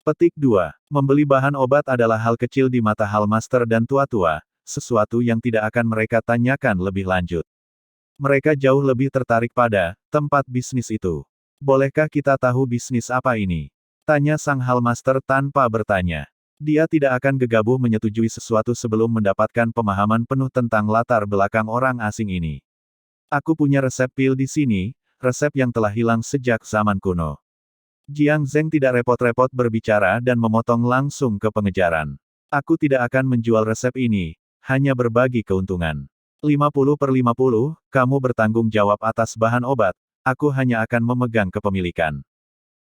Speaker 1: Petik 2. Membeli bahan obat adalah hal kecil di mata Hallmaster dan tua-tua, sesuatu yang tidak akan mereka tanyakan lebih lanjut. Mereka jauh lebih tertarik pada tempat bisnis itu. Bolehkah kita tahu bisnis apa ini? Tanya sang Hallmaster tanpa bertanya. Dia tidak akan gegabah menyetujui sesuatu sebelum mendapatkan pemahaman penuh tentang latar belakang orang asing ini. Aku punya resep pil di sini, resep yang telah hilang sejak zaman kuno. Jiang Zheng tidak repot-repot berbicara dan memotong langsung ke pengejaran. Aku tidak akan menjual resep ini, hanya berbagi keuntungan. 50/50, kamu bertanggung jawab atas bahan obat, aku hanya akan memegang kepemilikan.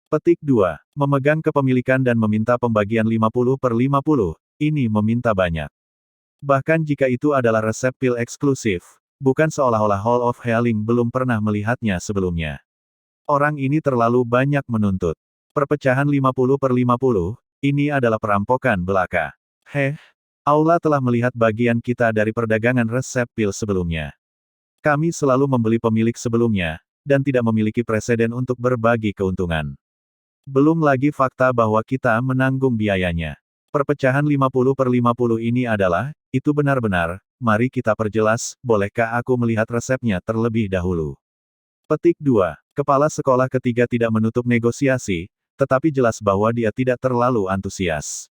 Speaker 1: Petik 2. Memegang kepemilikan dan meminta pembagian 50/50, ini meminta banyak. Bahkan jika itu adalah resep pil eksklusif, bukan seolah-olah Hall of Healing belum pernah melihatnya sebelumnya. Orang ini terlalu banyak menuntut. Perpecahan 50/50, ini adalah perampokan belaka. Aula telah melihat bagian kita dari perdagangan resep pil sebelumnya. Kami selalu membeli pemilik sebelumnya, dan tidak memiliki preseden untuk berbagi keuntungan. Belum lagi fakta bahwa kita menanggung biayanya. Perpecahan 50/50 ini adalah, itu benar-benar, mari kita perjelas, bolehkah aku melihat resepnya terlebih dahulu? Petik 2. Kepala sekolah ketiga tidak menutup negosiasi, tetapi jelas bahwa dia tidak terlalu antusias.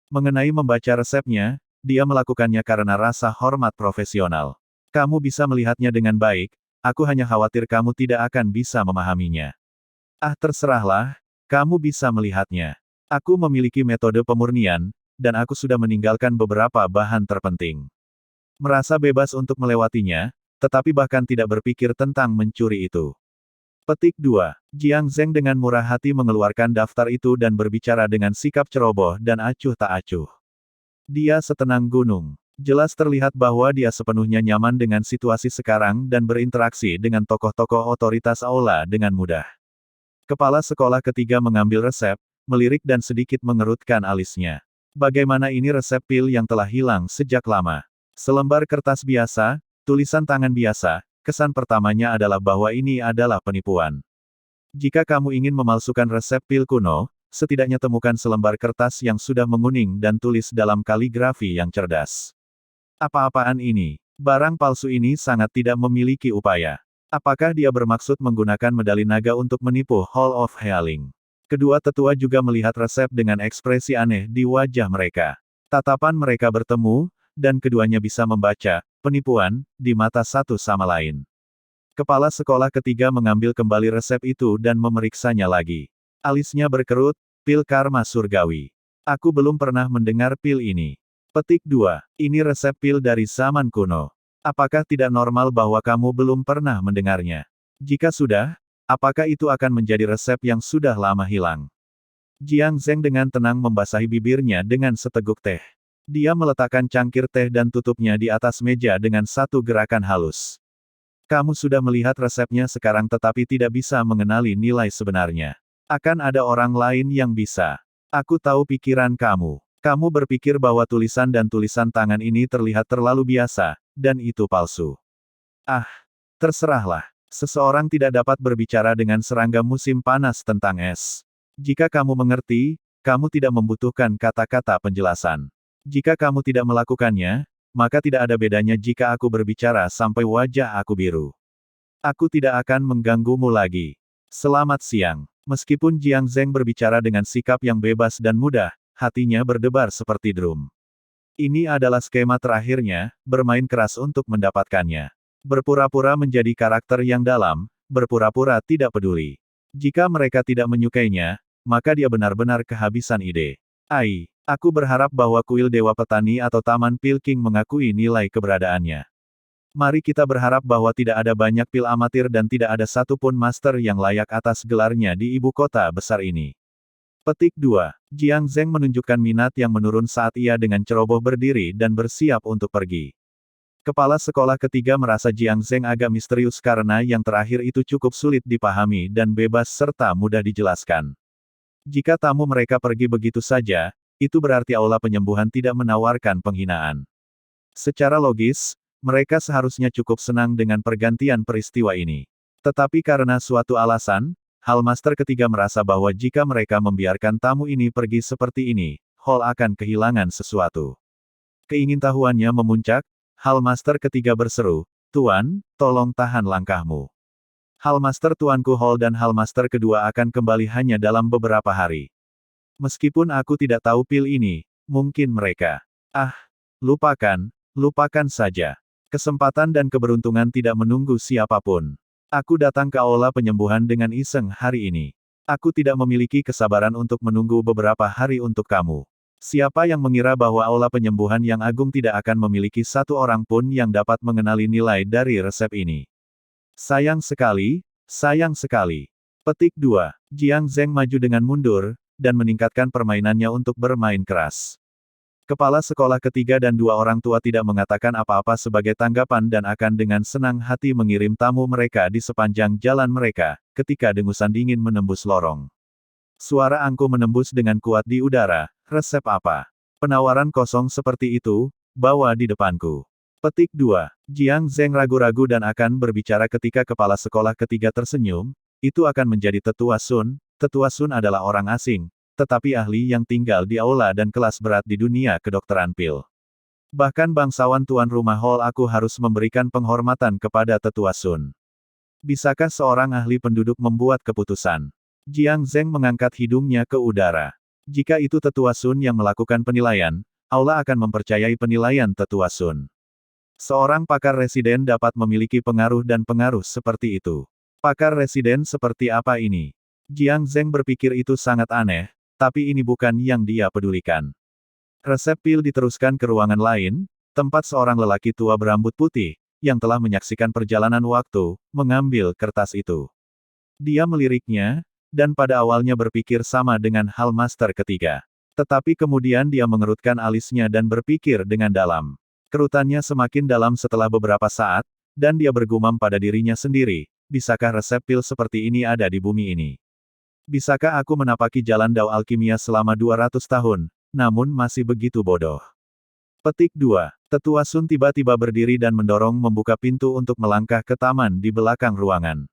Speaker 1: Mengenai membaca resepnya, dia melakukannya karena rasa hormat profesional. Kamu bisa melihatnya dengan baik, aku hanya khawatir kamu tidak akan bisa memahaminya. Terserahlah, kamu bisa melihatnya. Aku memiliki metode pemurnian, dan aku sudah meninggalkan beberapa bahan terpenting. Merasa bebas untuk melewatinya, tetapi bahkan tidak berpikir tentang mencuri itu. Petik 2. Jiang Zheng dengan murah hati mengeluarkan daftar itu dan berbicara dengan sikap ceroboh dan acuh tak acuh. Dia setenang gunung. Jelas terlihat bahwa dia sepenuhnya nyaman dengan situasi sekarang dan berinteraksi dengan tokoh-tokoh otoritas aula dengan mudah. Kepala sekolah ketiga mengambil resep, melirik dan sedikit mengerutkan alisnya. Bagaimana ini resep pil yang telah hilang sejak lama? Selembar kertas biasa, tulisan tangan biasa. Kesan pertamanya adalah bahwa ini adalah penipuan. Jika kamu ingin memalsukan resep pil kuno, setidaknya temukan selembar kertas yang sudah menguning dan tulis dalam kaligrafi yang cerdas. Apa-apaan ini? Barang palsu ini sangat tidak memiliki upaya. Apakah dia bermaksud menggunakan medali naga untuk menipu Hall of Healing? Kedua tetua juga melihat resep dengan ekspresi aneh di wajah mereka. Tatapan mereka bertemu, dan keduanya bisa membaca penipuan di mata satu sama lain. Kepala sekolah ketiga mengambil kembali resep itu dan memeriksanya lagi. Alisnya berkerut, pil karma surgawi. Aku belum pernah mendengar pil ini. Petik 2. Ini resep pil dari zaman kuno. Apakah tidak normal bahwa kamu belum pernah mendengarnya? Jika sudah, apakah itu akan menjadi resep yang sudah lama hilang? Jiang Zheng dengan tenang membasahi bibirnya dengan seteguk teh. Dia meletakkan cangkir teh dan tutupnya di atas meja dengan satu gerakan halus. Kamu sudah melihat resepnya sekarang tetapi tidak bisa mengenali nilai sebenarnya. Akan ada orang lain yang bisa. Aku tahu pikiran kamu. Kamu berpikir bahwa tulisan dan tulisan tangan ini terlihat terlalu biasa, dan itu palsu. Ah, terserahlah. Seseorang tidak dapat berbicara dengan serangga musim panas tentang es. Jika kamu mengerti, kamu tidak membutuhkan kata-kata penjelasan. Jika kamu tidak melakukannya, maka tidak ada bedanya jika aku berbicara sampai wajah aku biru. Aku tidak akan mengganggumu lagi. Selamat siang. Meskipun Jiang Zheng berbicara dengan sikap yang bebas dan mudah, hatinya berdebar seperti drum. Ini adalah skema terakhirnya, bermain keras untuk mendapatkannya. Berpura-pura menjadi karakter yang dalam, berpura-pura tidak peduli. Jika mereka tidak menyukainya, maka dia benar-benar kehabisan ide. Aku berharap bahwa kuil Dewa Petani atau Taman Pil King mengakui nilai keberadaannya. Mari kita berharap bahwa tidak ada banyak pil amatir dan tidak ada satupun master yang layak atas gelarnya di ibu kota besar ini. Petik 2. Jiang Zheng menunjukkan minat yang menurun saat ia dengan ceroboh berdiri dan bersiap untuk pergi. Kepala sekolah ketiga merasa Jiang Zheng agak misterius karena yang terakhir itu cukup sulit dipahami dan bebas serta mudah dijelaskan. Jika tamu mereka pergi begitu saja, itu berarti aula penyembuhan tidak menawarkan penghinaan. Secara logis, mereka seharusnya cukup senang dengan pergantian peristiwa ini. Tetapi karena suatu alasan, Hallmaster ketiga merasa bahwa jika mereka membiarkan tamu ini pergi seperti ini, Hall akan kehilangan sesuatu. Keingintahuannya memuncak, Hallmaster ketiga berseru, "Tuan, tolong tahan langkahmu. Hallmaster tuanku Hall dan Hallmaster kedua akan kembali hanya dalam beberapa hari. Meskipun aku tidak tahu pil ini, mungkin mereka." Lupakan saja. Kesempatan dan keberuntungan tidak menunggu siapapun. Aku datang ke aula penyembuhan dengan iseng hari ini. Aku tidak memiliki kesabaran untuk menunggu beberapa hari untuk kamu. Siapa yang mengira bahwa aula penyembuhan yang agung tidak akan memiliki satu orang pun yang dapat mengenali nilai dari resep ini. Sayang sekali, sayang sekali. Petik 2. Jiang Zheng maju dengan mundur, dan meningkatkan permainannya untuk bermain keras. Kepala sekolah ketiga dan dua orang tua tidak mengatakan apa-apa sebagai tanggapan dan akan dengan senang hati mengirim tamu mereka di sepanjang jalan mereka, ketika dengusan dingin menembus lorong. Suara angku menembus dengan kuat di udara. Resep apa? Penawaran kosong seperti itu, bawa di depanku. Petik 2. Jiang Zheng ragu-ragu dan akan berbicara ketika kepala sekolah ketiga tersenyum, itu akan menjadi Tetua Sun. Tetua Sun adalah orang asing, tetapi ahli yang tinggal di aula dan kelas berat di dunia kedokteran pil. Bahkan bangsawan tuan rumah Hall aku harus memberikan penghormatan kepada Tetua Sun. Bisakah seorang ahli penduduk membuat keputusan? Jiang Zheng mengangkat hidungnya ke udara. Jika itu Tetua Sun yang melakukan penilaian, aula akan mempercayai penilaian Tetua Sun. Seorang pakar residen dapat memiliki pengaruh dan pengaruh seperti itu. Pakar residen seperti apa ini? Jiang Zheng berpikir itu sangat aneh, tapi ini bukan yang dia pedulikan. Resep pil diteruskan ke ruangan lain, tempat seorang lelaki tua berambut putih, yang telah menyaksikan perjalanan waktu, mengambil kertas itu. Dia meliriknya, dan pada awalnya berpikir sama dengan Hallmaster ketiga. Tetapi kemudian dia mengerutkan alisnya dan berpikir dengan dalam. Kerutannya semakin dalam setelah beberapa saat, dan dia bergumam pada dirinya sendiri, bisakah resep pil seperti ini ada di bumi ini? Bisakah aku menapaki jalan dao alkimia selama 200 tahun, namun masih begitu bodoh? Petik 2. Tetua Sun tiba-tiba berdiri dan mendorong membuka pintu untuk melangkah ke taman di belakang ruangan.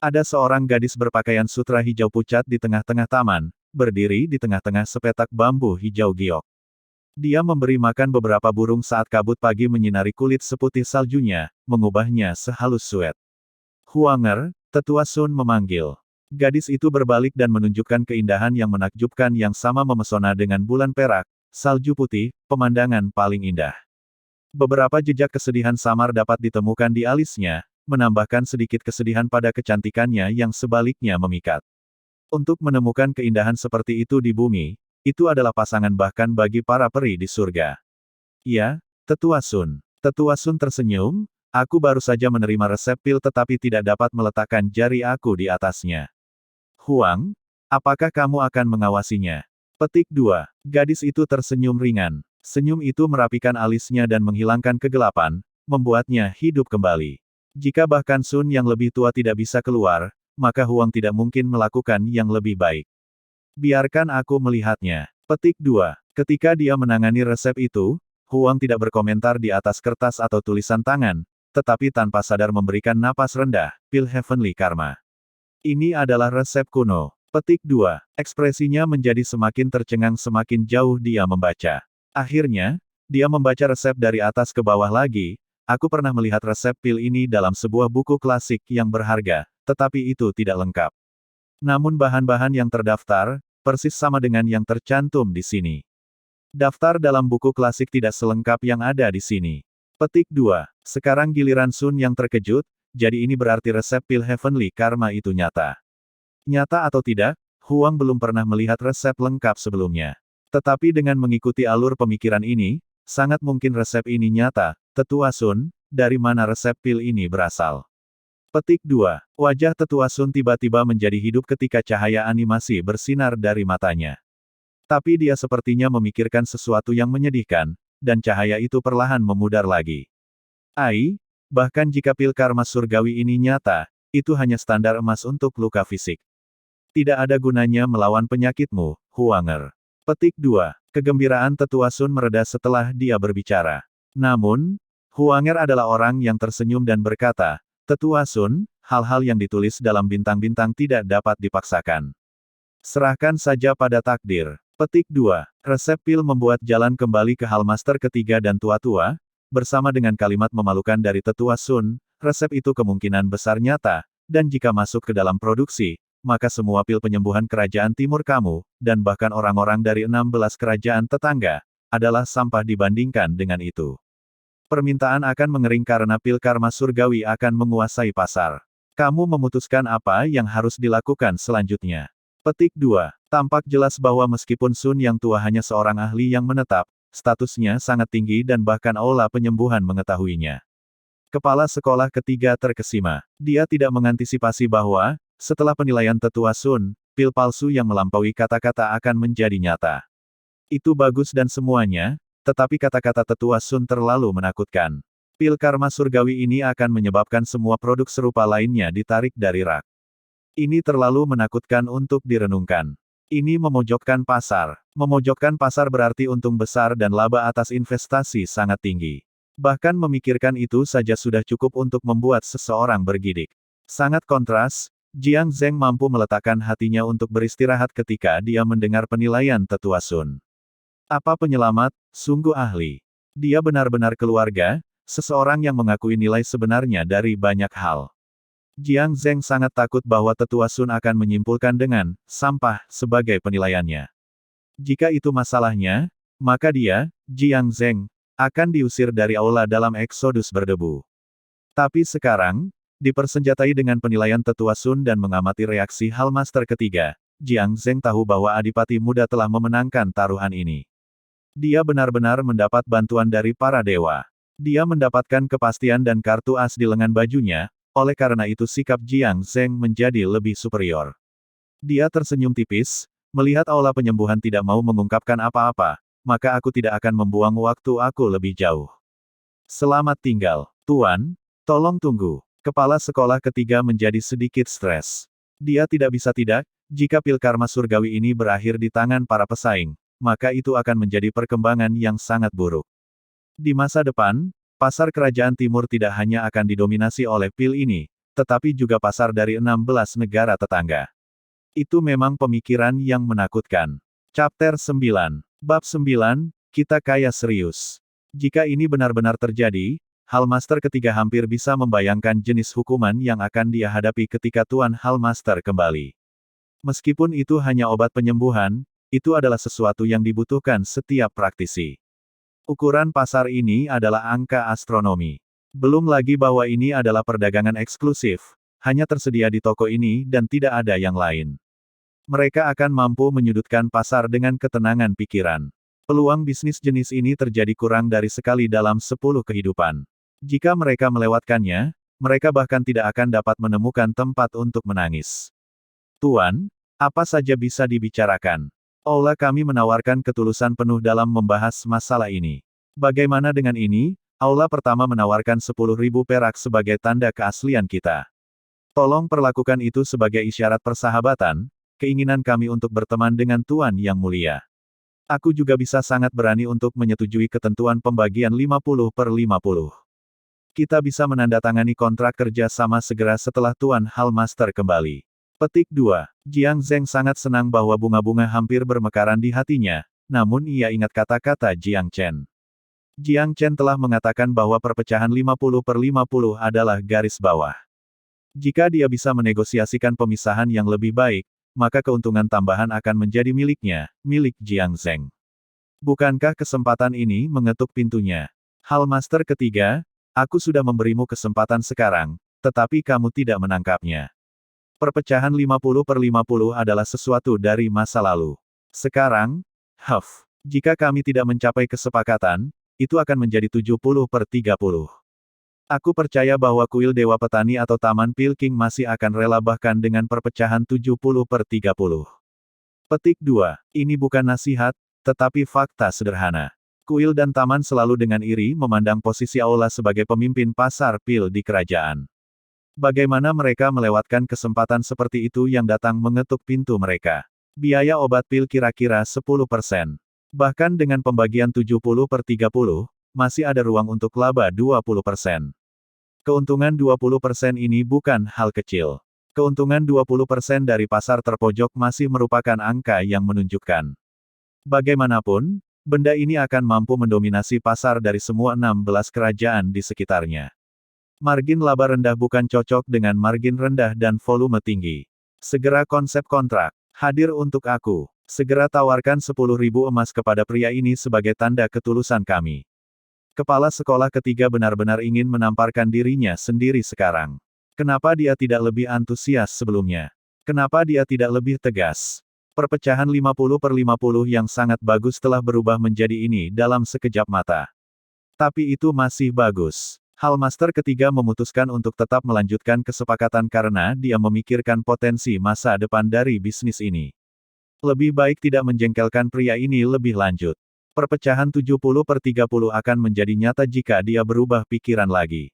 Speaker 1: Ada seorang gadis berpakaian sutra hijau pucat di tengah-tengah taman, berdiri di tengah-tengah sepetak bambu hijau giok. Dia memberi makan beberapa burung saat kabut pagi menyinari kulit seputih saljunya, mengubahnya sehalus suet. "Huanger," Tetua Sun memanggil. Gadis itu berbalik dan menunjukkan keindahan yang menakjubkan yang sama memesona dengan bulan perak, salju putih, pemandangan paling indah. Beberapa jejak kesedihan samar dapat ditemukan di alisnya, menambahkan sedikit kesedihan pada kecantikannya yang sebaliknya memikat. Untuk menemukan keindahan seperti itu di bumi, itu adalah pasangan bahkan bagi para peri di surga. "Ya, Tetua Sun." Tetua Sun tersenyum, Aku baru saja menerima resep pil tetapi tidak dapat meletakkan jari aku di atasnya. Huang, apakah kamu akan mengawasinya? Petik 2. Gadis itu tersenyum ringan. Senyum itu merapikan alisnya dan menghilangkan kegelapan, membuatnya hidup kembali. Jika bahkan Sun yang lebih tua tidak bisa keluar, maka Huang tidak mungkin melakukan yang lebih baik. Biarkan aku melihatnya. Petik 2. Ketika dia menangani resep itu, Huang tidak berkomentar di atas kertas atau tulisan tangan, tetapi tanpa sadar memberikan napas rendah, pil Heavenly Karma. Ini adalah resep kuno. Petik 2. Ekspresinya menjadi semakin tercengang semakin jauh dia membaca. Akhirnya, dia membaca resep dari atas ke bawah lagi. Aku pernah melihat resep pil ini dalam sebuah buku klasik yang berharga, tetapi itu tidak lengkap. Namun bahan-bahan yang terdaftar, persis sama dengan yang tercantum di sini. Daftar dalam buku klasik tidak selengkap yang ada di sini. Petik 2. Sekarang giliran Sun yang terkejut, jadi ini berarti resep pil Heavenly Karma itu nyata. Nyata atau tidak, Huang belum pernah melihat resep lengkap sebelumnya. Tetapi dengan mengikuti alur pemikiran ini, sangat mungkin resep ini nyata. Tetua Sun, dari mana resep pil ini berasal? Petik 2. Wajah Tetua Sun tiba-tiba menjadi hidup ketika cahaya animasi bersinar dari matanya. Tapi dia sepertinya memikirkan sesuatu yang menyedihkan, dan cahaya itu perlahan memudar lagi. Bahkan jika pil karma surgawi ini nyata, itu hanya standar emas untuk luka fisik. Tidak ada gunanya melawan penyakitmu, Huanger. Petik 2. Kegembiraan Tetua Sun mereda setelah dia berbicara. Namun, Huanger adalah orang yang tersenyum dan berkata, Tetua Sun, hal-hal yang ditulis dalam bintang-bintang tidak dapat dipaksakan. Serahkan saja pada takdir. Petik 2. Resep pil membuat jalan kembali ke Hallmaster ketiga dan tua-tua, bersama dengan kalimat memalukan dari Tetua Sun, resep itu kemungkinan besar nyata, dan jika masuk ke dalam produksi, maka semua pil penyembuhan kerajaan timur kamu, dan bahkan orang-orang dari 16 kerajaan tetangga, adalah sampah dibandingkan dengan itu. Permintaan akan mengering karena pil karma surgawi akan menguasai pasar. Kamu memutuskan apa yang harus dilakukan selanjutnya. Petik 2. Tampak jelas bahwa meskipun Sun yang tua hanya seorang ahli yang menetap, statusnya sangat tinggi dan bahkan aula penyembuhan mengetahuinya. Kepala sekolah ketiga terkesima. Dia tidak mengantisipasi bahwa, setelah penilaian Tetua Sun, pil palsu yang melampaui kata-kata akan menjadi nyata. Itu bagus dan semuanya, tetapi kata-kata Tetua Sun terlalu menakutkan. Pil karma surgawi ini akan menyebabkan semua produk serupa lainnya ditarik dari rak. Ini terlalu menakutkan untuk direnungkan. Ini memojokkan pasar. Memojokkan pasar berarti untung besar dan laba atas investasi sangat tinggi. Bahkan memikirkan itu saja sudah cukup untuk membuat seseorang bergidik. Sangat kontras, Jiang Zheng mampu meletakkan hatinya untuk beristirahat ketika dia mendengar penilaian Tetua Sun. Apa penyelamat, sungguh ahli. Dia benar-benar keluarga, seseorang yang mengakui nilai sebenarnya dari banyak hal. Jiang Zheng sangat takut bahwa Tetua Sun akan menyimpulkan dengan sampah sebagai penilaiannya. Jika itu masalahnya, maka dia, Jiang Zheng, akan diusir dari aula dalam eksodus berdebu. Tapi sekarang, dipersenjatai dengan penilaian Tetua Sun dan mengamati reaksi Hallmaster ketiga, Jiang Zheng tahu bahwa Adipati Muda telah memenangkan taruhan ini. Dia benar-benar mendapat bantuan dari para dewa. Dia mendapatkan kepastian dan kartu as di lengan bajunya. Oleh karena itu sikap Jiang Zheng menjadi lebih superior. Dia tersenyum tipis, melihat aula penyembuhan tidak mau mengungkapkan apa-apa, maka aku tidak akan membuang waktu aku lebih jauh. Selamat tinggal, Tuan, tolong tunggu. Kepala sekolah ketiga menjadi sedikit stres. Dia tidak bisa tidak, jika pil karma surgawi ini berakhir di tangan para pesaing, maka itu akan menjadi perkembangan yang sangat buruk. Di masa depan, pasar kerajaan timur tidak hanya akan didominasi oleh pil ini, tetapi juga pasar dari 16 negara tetangga. Itu memang pemikiran yang menakutkan. Chapter 9. Bab 9, kita kaya serius. Jika ini benar-benar terjadi, Hallmaster ketiga hampir bisa membayangkan jenis hukuman yang akan dia hadapi ketika Tuan Hallmaster kembali. Meskipun itu hanya obat penyembuhan, itu adalah sesuatu yang dibutuhkan setiap praktisi. Ukuran pasar ini adalah angka astronomi. Belum lagi bahwa ini adalah perdagangan eksklusif, hanya tersedia di toko ini dan tidak ada yang lain. Mereka akan mampu menyudutkan pasar dengan ketenangan pikiran. Peluang bisnis jenis ini terjadi kurang dari sekali dalam 10 kehidupan. Jika mereka melewatkannya, mereka bahkan tidak akan dapat menemukan tempat untuk menangis. Tuan, apa saja bisa dibicarakan. Aula kami menawarkan ketulusan penuh dalam membahas masalah ini. Bagaimana dengan ini? Aula pertama menawarkan 10.000 perak sebagai tanda keaslian kita. Tolong perlakukan itu sebagai isyarat persahabatan, keinginan kami untuk berteman dengan Tuan yang mulia. Aku juga bisa sangat berani untuk menyetujui ketentuan pembagian 50/50. Kita bisa menandatangani kontrak kerja sama segera setelah Tuan Hallmaster kembali. Petik 2. Jiang Zheng sangat senang bahwa bunga-bunga hampir bermekaran di hatinya, namun ia ingat kata-kata Jiang Chen. Jiang Chen telah mengatakan bahwa perpecahan 50/50 adalah garis bawah. Jika dia bisa menegosiasikan pemisahan yang lebih baik, maka keuntungan tambahan akan menjadi miliknya, milik Jiang Zheng. Bukankah kesempatan ini mengetuk pintunya? Hallmaster ketiga, aku sudah memberimu kesempatan sekarang, tetapi kamu tidak menangkapnya. Perpecahan 50/50 adalah sesuatu dari masa lalu. Sekarang, jika kami tidak mencapai kesepakatan, itu akan menjadi 70/30. Aku percaya bahwa kuil Dewa Petani atau Taman Pilking masih akan rela bahkan dengan perpecahan 70/30. Petik 2. Ini bukan nasihat, tetapi fakta sederhana. Kuil dan taman selalu dengan iri memandang posisi Aula sebagai pemimpin pasar pil di kerajaan. Bagaimana mereka melewatkan kesempatan seperti itu yang datang mengetuk pintu mereka? Biaya obat pil kira-kira 10%. Bahkan dengan pembagian 70/30, masih ada ruang untuk laba 20%. Keuntungan 20% ini bukan hal kecil. Keuntungan 20% dari pasar terpojok masih merupakan angka yang menunjukkan. Bagaimanapun, benda ini akan mampu mendominasi pasar dari semua 16 kerajaan di sekitarnya. Margin laba rendah bukan cocok dengan margin rendah dan volume tinggi. Segera konsep kontrak. Hadir untuk aku. Segera tawarkan 10.000 emas kepada pria ini sebagai tanda ketulusan kami. Kepala sekolah ketiga benar-benar ingin menamparkan dirinya sendiri sekarang. Kenapa dia tidak lebih antusias sebelumnya? Kenapa dia tidak lebih tegas? Perpecahan 50/50 yang sangat bagus telah berubah menjadi ini dalam sekejap mata. Tapi itu masih bagus. Hallmaster ketiga memutuskan untuk tetap melanjutkan kesepakatan karena dia memikirkan potensi masa depan dari bisnis ini. Lebih baik tidak menjengkelkan pria ini lebih lanjut. Perpecahan 70/30 akan menjadi nyata jika dia berubah pikiran lagi.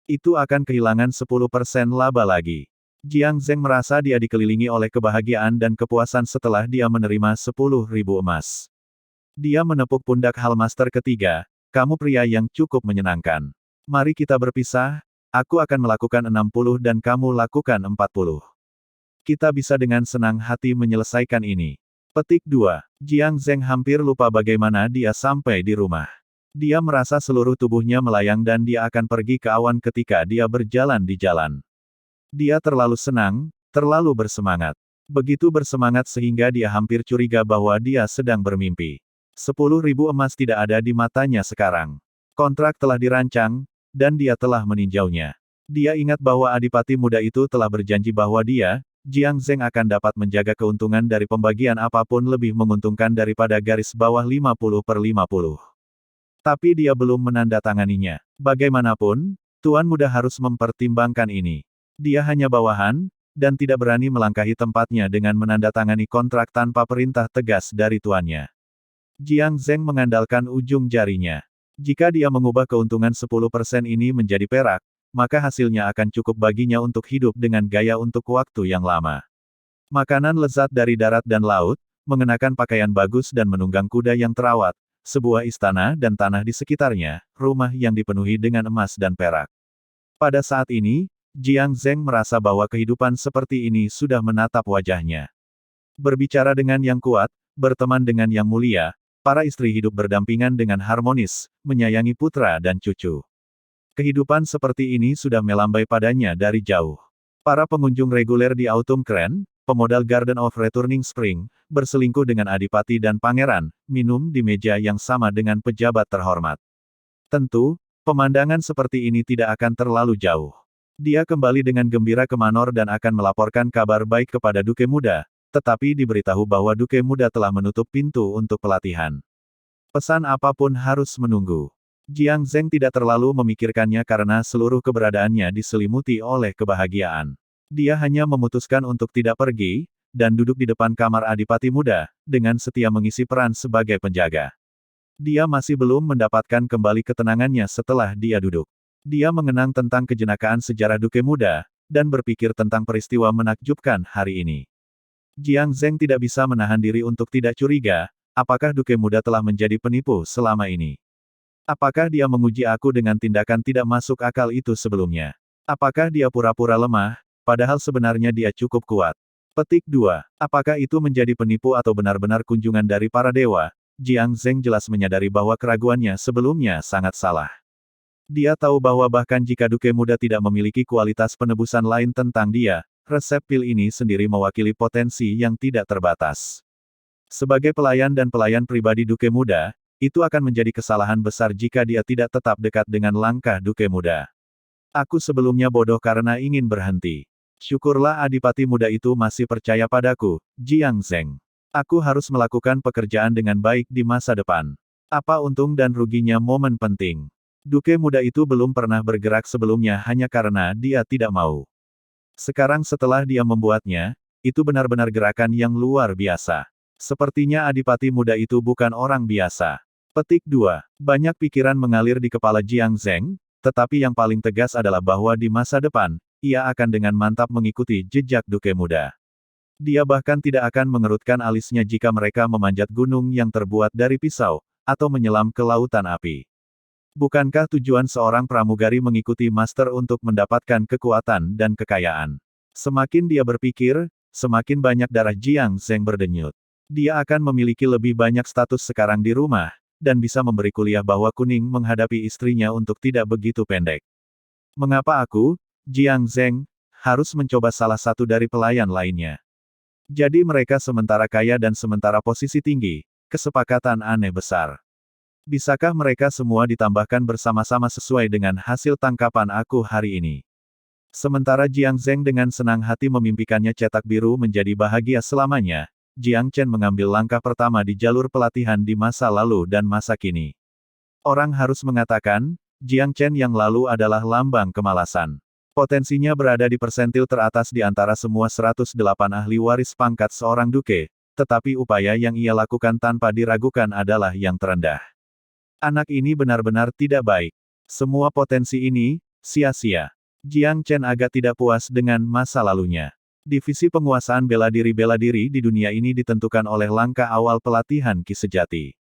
Speaker 1: Itu akan kehilangan 10% laba lagi. Jiang Zheng merasa dia dikelilingi oleh kebahagiaan dan kepuasan setelah dia menerima 10.000 emas. Dia menepuk pundak Hallmaster ketiga, kamu pria yang cukup menyenangkan. Mari kita berpisah, aku akan melakukan 60 dan kamu lakukan 40. Kita bisa dengan senang hati menyelesaikan ini. Petik 2. Jiang Zheng hampir lupa bagaimana dia sampai di rumah. Dia merasa seluruh tubuhnya melayang dan dia akan pergi ke awan ketika dia berjalan di jalan. Dia terlalu senang, terlalu bersemangat. Begitu bersemangat sehingga dia hampir curiga bahwa dia sedang bermimpi. 10.000 emas tidak ada di matanya sekarang. Kontrak telah dirancang, dan dia telah meninjaunya. Dia ingat bahwa adipati muda itu telah berjanji bahwa dia, Jiang Zheng akan dapat menjaga keuntungan dari pembagian apapun lebih menguntungkan daripada garis bawah 50/50. Tapi dia belum menandatanganinya. Bagaimanapun, Tuan Muda harus mempertimbangkan ini. Dia hanya bawahan, dan tidak berani melangkahi tempatnya dengan menandatangani kontrak tanpa perintah tegas dari tuannya. Jiang Zheng mengandalkan ujung jarinya. Jika dia mengubah keuntungan 10% ini menjadi perak, maka hasilnya akan cukup baginya untuk hidup dengan gaya untuk waktu yang lama. Makanan lezat dari darat dan laut, mengenakan pakaian bagus dan menunggang kuda yang terawat, sebuah istana dan tanah di sekitarnya, rumah yang dipenuhi dengan emas dan perak. Pada saat ini, Jiang Zheng merasa bahwa kehidupan seperti ini sudah menatap wajahnya. Berbicara dengan yang kuat, berteman dengan yang mulia, para istri hidup berdampingan dengan harmonis, menyayangi putra dan cucu. Kehidupan seperti ini sudah melambai padanya dari jauh. Para pengunjung reguler di Autumn Crane, pemodal Garden of Returning Spring, berselingkuh dengan adipati dan pangeran, minum di meja yang sama dengan pejabat terhormat. Tentu, pemandangan seperti ini tidak akan terlalu jauh. Dia kembali dengan gembira ke Manor dan akan melaporkan kabar baik kepada Duke Muda, tetapi diberitahu bahwa Duke Muda telah menutup pintu untuk pelatihan. Pesan apapun harus menunggu. Jiang Zheng tidak terlalu memikirkannya karena seluruh keberadaannya diselimuti oleh kebahagiaan. Dia hanya memutuskan untuk tidak pergi, dan duduk di depan kamar Adipati Muda, dengan setia mengisi peran sebagai penjaga. Dia masih belum mendapatkan kembali ketenangannya setelah dia duduk. Dia mengenang tentang kejenakaan sejarah Duke Muda, dan berpikir tentang peristiwa menakjubkan hari ini. Jiang Zheng tidak bisa menahan diri untuk tidak curiga, apakah Duke Muda telah menjadi penipu selama ini. Apakah dia menguji aku dengan tindakan tidak masuk akal itu sebelumnya? Apakah dia pura-pura lemah, padahal sebenarnya dia cukup kuat? Petik 2. Apakah itu menjadi penipu atau benar-benar kunjungan dari para dewa? Jiang Zheng jelas menyadari bahwa keraguannya sebelumnya sangat salah. Dia tahu bahwa bahkan jika Duke Muda tidak memiliki kualitas penebusan lain tentang dia, resep pil ini sendiri mewakili potensi yang tidak terbatas. Sebagai pelayan dan pelayan pribadi Duke Muda, itu akan menjadi kesalahan besar jika dia tidak tetap dekat dengan langkah Duke Muda. Aku sebelumnya bodoh karena ingin berhenti. Syukurlah Adipati Muda itu masih percaya padaku, Jiang Zheng. Aku harus melakukan pekerjaan dengan baik di masa depan. Apa untung dan ruginya momen penting? Duke Muda itu belum pernah bergerak sebelumnya hanya karena dia tidak mau. Sekarang setelah dia membuatnya, itu benar-benar gerakan yang luar biasa. Sepertinya Adipati Muda itu bukan orang biasa. Petik 2. Banyak pikiran mengalir di kepala Jiang Zheng, tetapi yang paling tegas adalah bahwa di masa depan, ia akan dengan mantap mengikuti jejak Duke Muda. Dia bahkan tidak akan mengerutkan alisnya jika mereka memanjat gunung yang terbuat dari pisau, atau menyelam ke lautan api. Bukankah tujuan seorang pramugari mengikuti master untuk mendapatkan kekuatan dan kekayaan? Semakin dia berpikir, semakin banyak darah Jiang Zheng berdenyut. Dia akan memiliki lebih banyak status sekarang di rumah, dan bisa memberi kuliah bahwa kuning menghadapi istrinya untuk tidak begitu pendek. Mengapa aku, Jiang Zheng, harus mencoba salah satu dari pelayan lainnya? Jadi mereka sementara kaya dan sementara posisi tinggi, kesepakatan aneh besar. Bisakah mereka semua ditambahkan bersama-sama sesuai dengan hasil tangkapan aku hari ini? Sementara Jiang Zheng dengan senang hati memimpikannya cetak biru menjadi bahagia selamanya, Jiang Chen mengambil langkah pertama di jalur pelatihan di masa lalu dan masa kini. Orang harus mengatakan, Jiang Chen yang lalu adalah lambang kemalasan. Potensinya berada di persentil teratas di antara semua 108 ahli waris pangkat seorang duke, tetapi upaya yang ia lakukan tanpa diragukan adalah yang terendah. Anak ini benar-benar tidak baik. Semua potensi ini, sia-sia. Jiang Chen agak tidak puas dengan masa lalunya. Divisi penguasaan bela diri di dunia ini ditentukan oleh langkah awal pelatihan Ki sejati.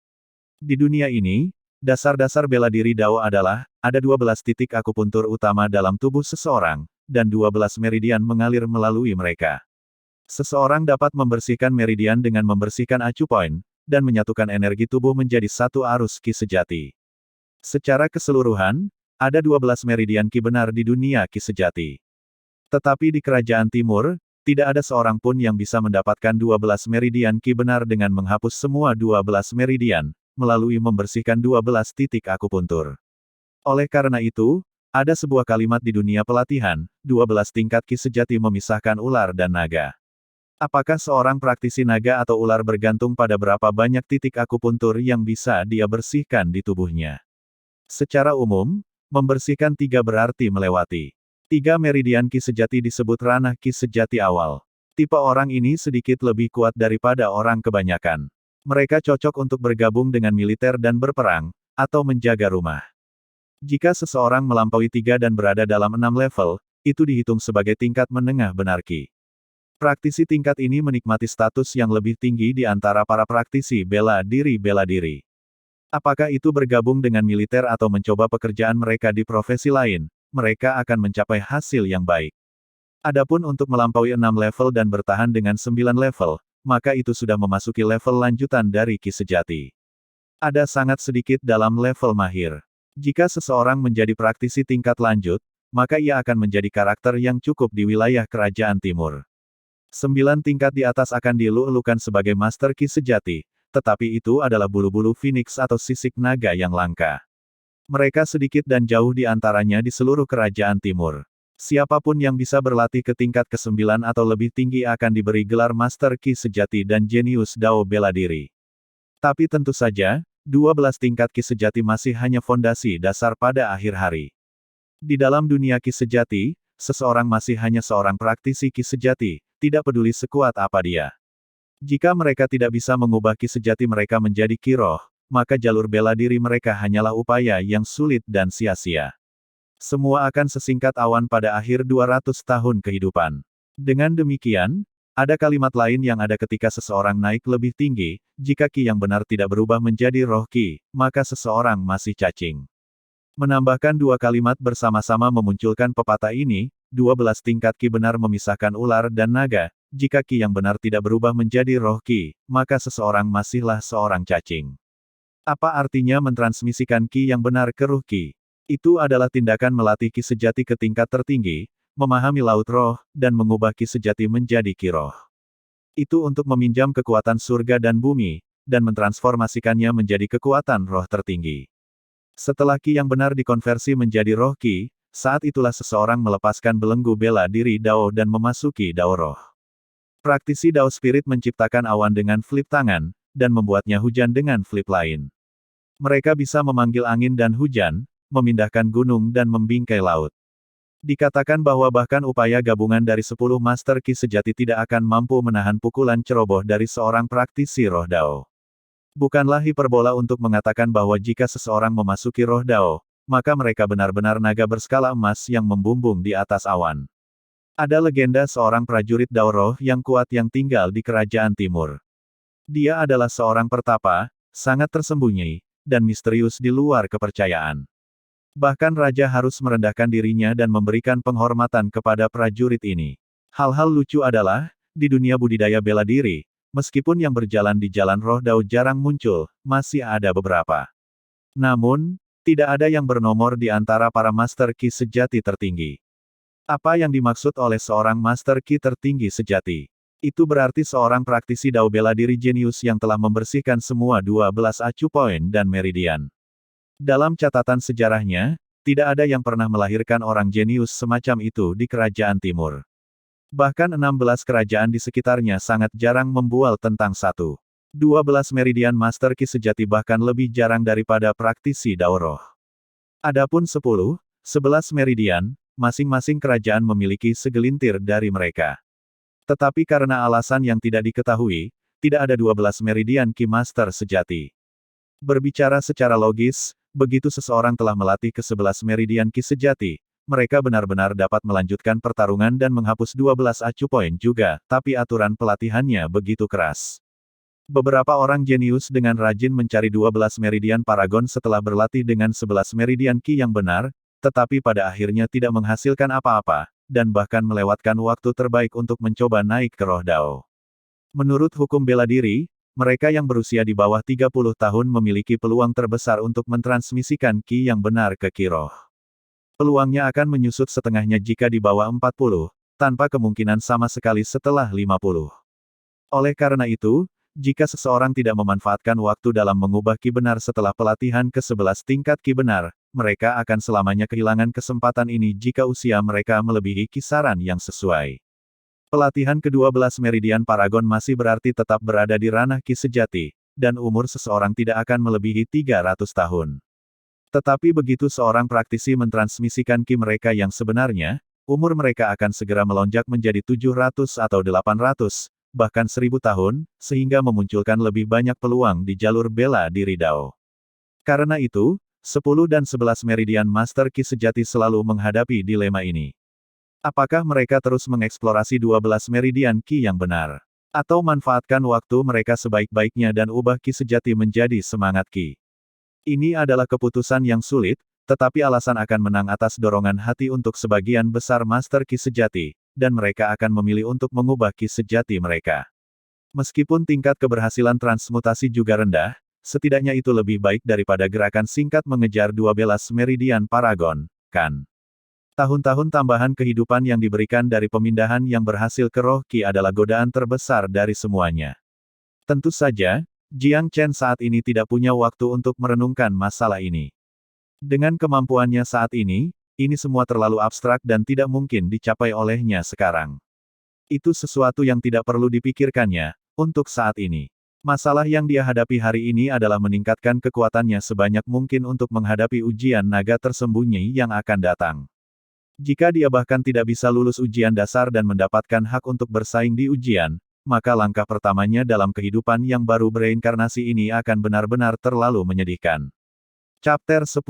Speaker 1: Di dunia ini, dasar-dasar bela diri Dao adalah, ada 12 titik akupuntur utama dalam tubuh seseorang, dan 12 meridian mengalir melalui mereka. Seseorang dapat membersihkan meridian dengan membersihkan acu poin, dan menyatukan energi tubuh menjadi satu arus Ki sejati. Secara keseluruhan, ada 12 meridian Ki benar di dunia Ki sejati. Tetapi di Kerajaan Timur, tidak ada seorang pun yang bisa mendapatkan 12 meridian Ki benar dengan menghapus semua 12 meridian, melalui membersihkan 12 titik akupuntur. Oleh karena itu, ada sebuah kalimat di dunia pelatihan, 12 tingkat Ki sejati memisahkan ular dan naga. Apakah seorang praktisi naga atau ular bergantung pada berapa banyak titik akupuntur yang bisa dia bersihkan di tubuhnya? Secara umum, membersihkan 3 berarti melewati 3 meridian Ki sejati disebut ranah Ki sejati awal. Tipe orang ini sedikit lebih kuat daripada orang kebanyakan. Mereka cocok untuk bergabung dengan militer dan berperang, atau menjaga rumah. Jika seseorang melampaui 3 dan berada dalam 6 level, itu dihitung sebagai tingkat menengah benar Ki. Praktisi tingkat ini menikmati status yang lebih tinggi di antara para praktisi bela diri. Apakah itu bergabung dengan militer atau mencoba pekerjaan mereka di profesi lain, mereka akan mencapai hasil yang baik. Adapun untuk melampaui 6 level dan bertahan dengan 9 level, maka itu sudah memasuki level lanjutan dari Ki sejati. Ada sangat sedikit dalam level mahir. Jika seseorang menjadi praktisi tingkat lanjut, maka ia akan menjadi karakter yang cukup di wilayah Kerajaan Timur. 9 tingkat di atas akan dielu-elukan sebagai Master Ki sejati, tetapi itu adalah bulu-bulu Phoenix atau sisik naga yang langka. Mereka sedikit dan jauh di antaranya di seluruh Kerajaan Timur. Siapapun yang bisa berlatih ke tingkat ke-9 atau lebih tinggi akan diberi gelar Master Ki sejati dan Jenius Dao bela diri. Tapi tentu saja, 12 tingkat ki sejati masih hanya fondasi dasar pada akhir hari. Di dalam dunia ki sejati, seseorang masih hanya seorang praktisi ki sejati, tidak peduli sekuat apa dia. Jika mereka tidak bisa mengubah ki sejati mereka menjadi ki roh, maka jalur bela diri mereka hanyalah upaya yang sulit dan sia-sia. Semua akan sesingkat awan pada akhir 200 tahun kehidupan. Dengan demikian, ada kalimat lain yang ada ketika seseorang naik lebih tinggi, jika ki yang benar tidak berubah menjadi roh ki, maka seseorang masih cacing. Menambahkan dua kalimat bersama-sama memunculkan pepatah ini, 12 tingkat ki benar memisahkan ular dan naga, jika ki yang benar tidak berubah menjadi roh ki, maka seseorang masihlah seorang cacing. Apa artinya mentransmisikan ki yang benar ke ruh ki? Itu adalah tindakan melatih ki sejati ke tingkat tertinggi, memahami laut roh, dan mengubah ki sejati menjadi ki roh. Itu untuk meminjam kekuatan surga dan bumi, dan mentransformasikannya menjadi kekuatan roh tertinggi. Setelah ki yang benar dikonversi menjadi roh ki, saat itulah seseorang melepaskan belenggu bela diri Dao dan memasuki Dao roh. Praktisi Dao Spirit menciptakan awan dengan flip tangan, dan membuatnya hujan dengan flip lain. Mereka bisa memanggil angin dan hujan, memindahkan gunung dan membingkai laut. Dikatakan bahwa bahkan upaya gabungan dari 10 Master Ki sejati tidak akan mampu menahan pukulan ceroboh dari seorang praktisi roh Dao. Bukanlah hiperbola untuk mengatakan bahwa jika seseorang memasuki roh Dao, maka mereka benar-benar naga berskala emas yang membumbung di atas awan. Ada legenda seorang prajurit Dao roh yang kuat yang tinggal di kerajaan timur. Dia adalah seorang pertapa, sangat tersembunyi, dan misterius di luar kepercayaan. Bahkan raja harus merendahkan dirinya dan memberikan penghormatan kepada prajurit ini. Hal-hal lucu adalah, di dunia budidaya bela diri, meskipun yang berjalan di jalan roh Dao jarang muncul, masih ada beberapa. Namun, tidak ada yang bernomor di antara para Master Ki sejati tertinggi. Apa yang dimaksud oleh seorang Master Ki tertinggi sejati? Itu berarti seorang praktisi Dao bela diri jenius yang telah membersihkan semua 12 acu poin dan meridian. Dalam catatan sejarahnya, tidak ada yang pernah melahirkan orang jenius semacam itu di kerajaan timur. Bahkan 16 kerajaan di sekitarnya sangat jarang membual tentang 12 meridian Master Ki sejati bahkan lebih jarang daripada praktisi Dao roh. Adapun 11 meridian, masing-masing kerajaan memiliki segelintir dari mereka. Tetapi karena alasan yang tidak diketahui, tidak ada 12 meridian Ki Master sejati. Berbicara secara logis, begitu seseorang telah melatih ke-11 meridian Ki sejati, mereka benar-benar dapat melanjutkan pertarungan dan menghapus 12 acu poin juga, tapi aturan pelatihannya begitu keras. Beberapa orang jenius dengan rajin mencari 12 meridian paragon setelah berlatih dengan 11 meridian Ki yang benar, tetapi pada akhirnya tidak menghasilkan apa-apa, dan bahkan melewatkan waktu terbaik untuk mencoba naik ke roh Dao. Menurut hukum bela diri, mereka yang berusia di bawah 30 tahun memiliki peluang terbesar untuk mentransmisikan Ki yang benar ke Ki roh. Peluangnya akan menyusut setengahnya jika di bawah 40, tanpa kemungkinan sama sekali setelah 50. Oleh karena itu, jika seseorang tidak memanfaatkan waktu dalam mengubah Ki benar setelah pelatihan ke-11 tingkat Ki benar, mereka akan selamanya kehilangan kesempatan ini jika usia mereka melebihi kisaran yang sesuai. Pelatihan ke-12 meridian paragon masih berarti tetap berada di ranah Ki sejati, dan umur seseorang tidak akan melebihi 300 tahun. Tetapi begitu seorang praktisi mentransmisikan Ki mereka yang sebenarnya, umur mereka akan segera melonjak menjadi 700 atau 800, bahkan 1000 tahun, sehingga memunculkan lebih banyak peluang di jalur bela diri Dao. Karena itu, 10 dan 11 meridian Master Ki sejati selalu menghadapi dilema ini. Apakah mereka terus mengeksplorasi 12 meridian Ki yang benar? Atau manfaatkan waktu mereka sebaik-baiknya dan ubah Ki sejati menjadi semangat Ki? Ini adalah keputusan yang sulit, tetapi alasan akan menang atas dorongan hati untuk sebagian besar Master Ki sejati, dan mereka akan memilih untuk mengubah Ki sejati mereka. Meskipun tingkat keberhasilan transmutasi juga rendah, setidaknya itu lebih baik daripada gerakan singkat mengejar 12 meridian paragon, kan? Tahun-tahun tambahan kehidupan yang diberikan dari pemindahan yang berhasil ke roh Ki adalah godaan terbesar dari semuanya. Tentu saja, Jiang Chen saat ini tidak punya waktu untuk merenungkan masalah ini. Dengan kemampuannya saat ini semua terlalu abstrak dan tidak mungkin dicapai olehnya sekarang. Itu sesuatu yang tidak perlu dipikirkannya, untuk saat ini. Masalah yang dia hadapi hari ini adalah meningkatkan kekuatannya sebanyak mungkin untuk menghadapi ujian naga tersembunyi yang akan datang. Jika dia bahkan tidak bisa lulus ujian dasar dan mendapatkan hak untuk bersaing di ujian, maka langkah pertamanya dalam kehidupan yang baru bereinkarnasi ini akan benar-benar terlalu menyedihkan. Chapter 10.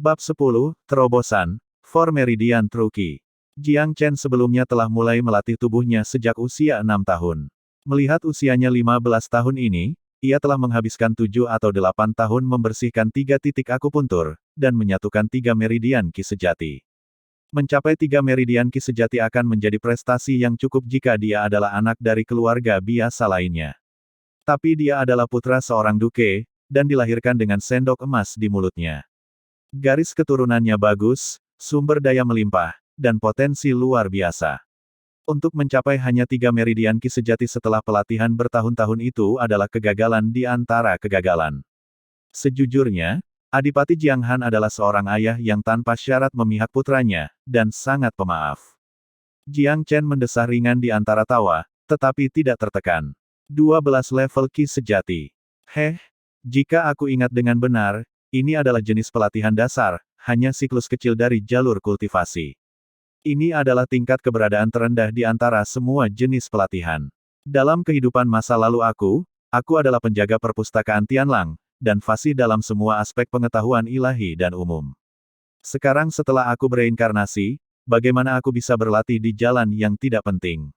Speaker 1: Bab 10, Terobosan, For Meridian Truki. Jiang Chen sebelumnya telah mulai melatih tubuhnya sejak usia 6 tahun. Melihat usianya 15 tahun ini, ia telah menghabiskan 7 atau 8 tahun membersihkan 3 titik akupuntur, dan menyatukan 3 meridian ki sejati. Mencapai 3 meridian ki sejati akan menjadi prestasi yang cukup jika dia adalah anak dari keluarga biasa lainnya. Tapi dia adalah putra seorang duke, dan dilahirkan dengan sendok emas di mulutnya. Garis keturunannya bagus, sumber daya melimpah, dan potensi luar biasa. Untuk mencapai hanya 3 meridian ki sejati setelah pelatihan bertahun-tahun itu adalah kegagalan di antara kegagalan. Sejujurnya, Adipati Jiang Han adalah seorang ayah yang tanpa syarat memihak putranya, dan sangat pemaaf. Jiang Chen mendesah ringan di antara tawa, tetapi tidak tertekan. 12 level ki sejati. Jika aku ingat dengan benar, ini adalah jenis pelatihan dasar, hanya siklus kecil dari jalur kultivasi. Ini adalah tingkat keberadaan terendah di antara semua jenis pelatihan. Dalam kehidupan masa lalu aku adalah penjaga perpustakaan Tianlang, dan fasih dalam semua aspek pengetahuan ilahi dan umum. Sekarang setelah aku bereinkarnasi, bagaimana aku bisa berlatih di jalan yang tidak penting?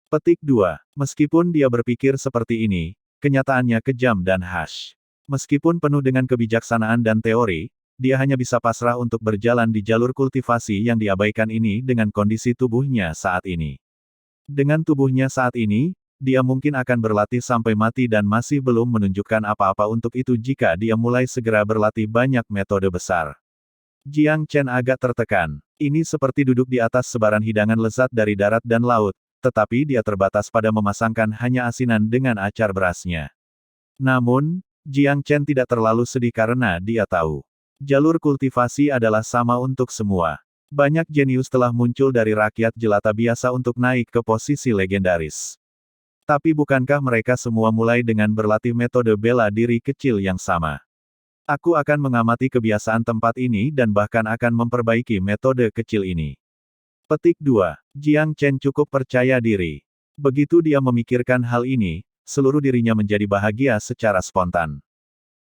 Speaker 1: Petik 2. Meskipun dia berpikir seperti ini, kenyataannya kejam dan harsh. Meskipun penuh dengan kebijaksanaan dan teori, dia hanya bisa pasrah untuk berjalan di jalur kultivasi yang diabaikan ini dengan kondisi tubuhnya saat ini. Dengan tubuhnya saat ini, dia mungkin akan berlatih sampai mati dan masih belum menunjukkan apa-apa untuk itu jika dia mulai segera berlatih banyak metode besar. Jiang Chen agak tertekan. Ini seperti duduk di atas sebaran hidangan lezat dari darat dan laut, tetapi dia terbatas pada memasangkan hanya asinan dengan acar berasnya. Namun, Jiang Chen tidak terlalu sedih karena dia tahu. Jalur kultivasi adalah sama untuk semua. Banyak jenius telah muncul dari rakyat jelata biasa untuk naik ke posisi legendaris. Tapi bukankah mereka semua mulai dengan berlatih metode bela diri kecil yang sama? Aku akan mengamati kebiasaan tempat ini dan bahkan akan memperbaiki metode kecil ini. Petik 2. Jiang Chen cukup percaya diri. Begitu dia memikirkan hal ini, seluruh dirinya menjadi bahagia secara spontan.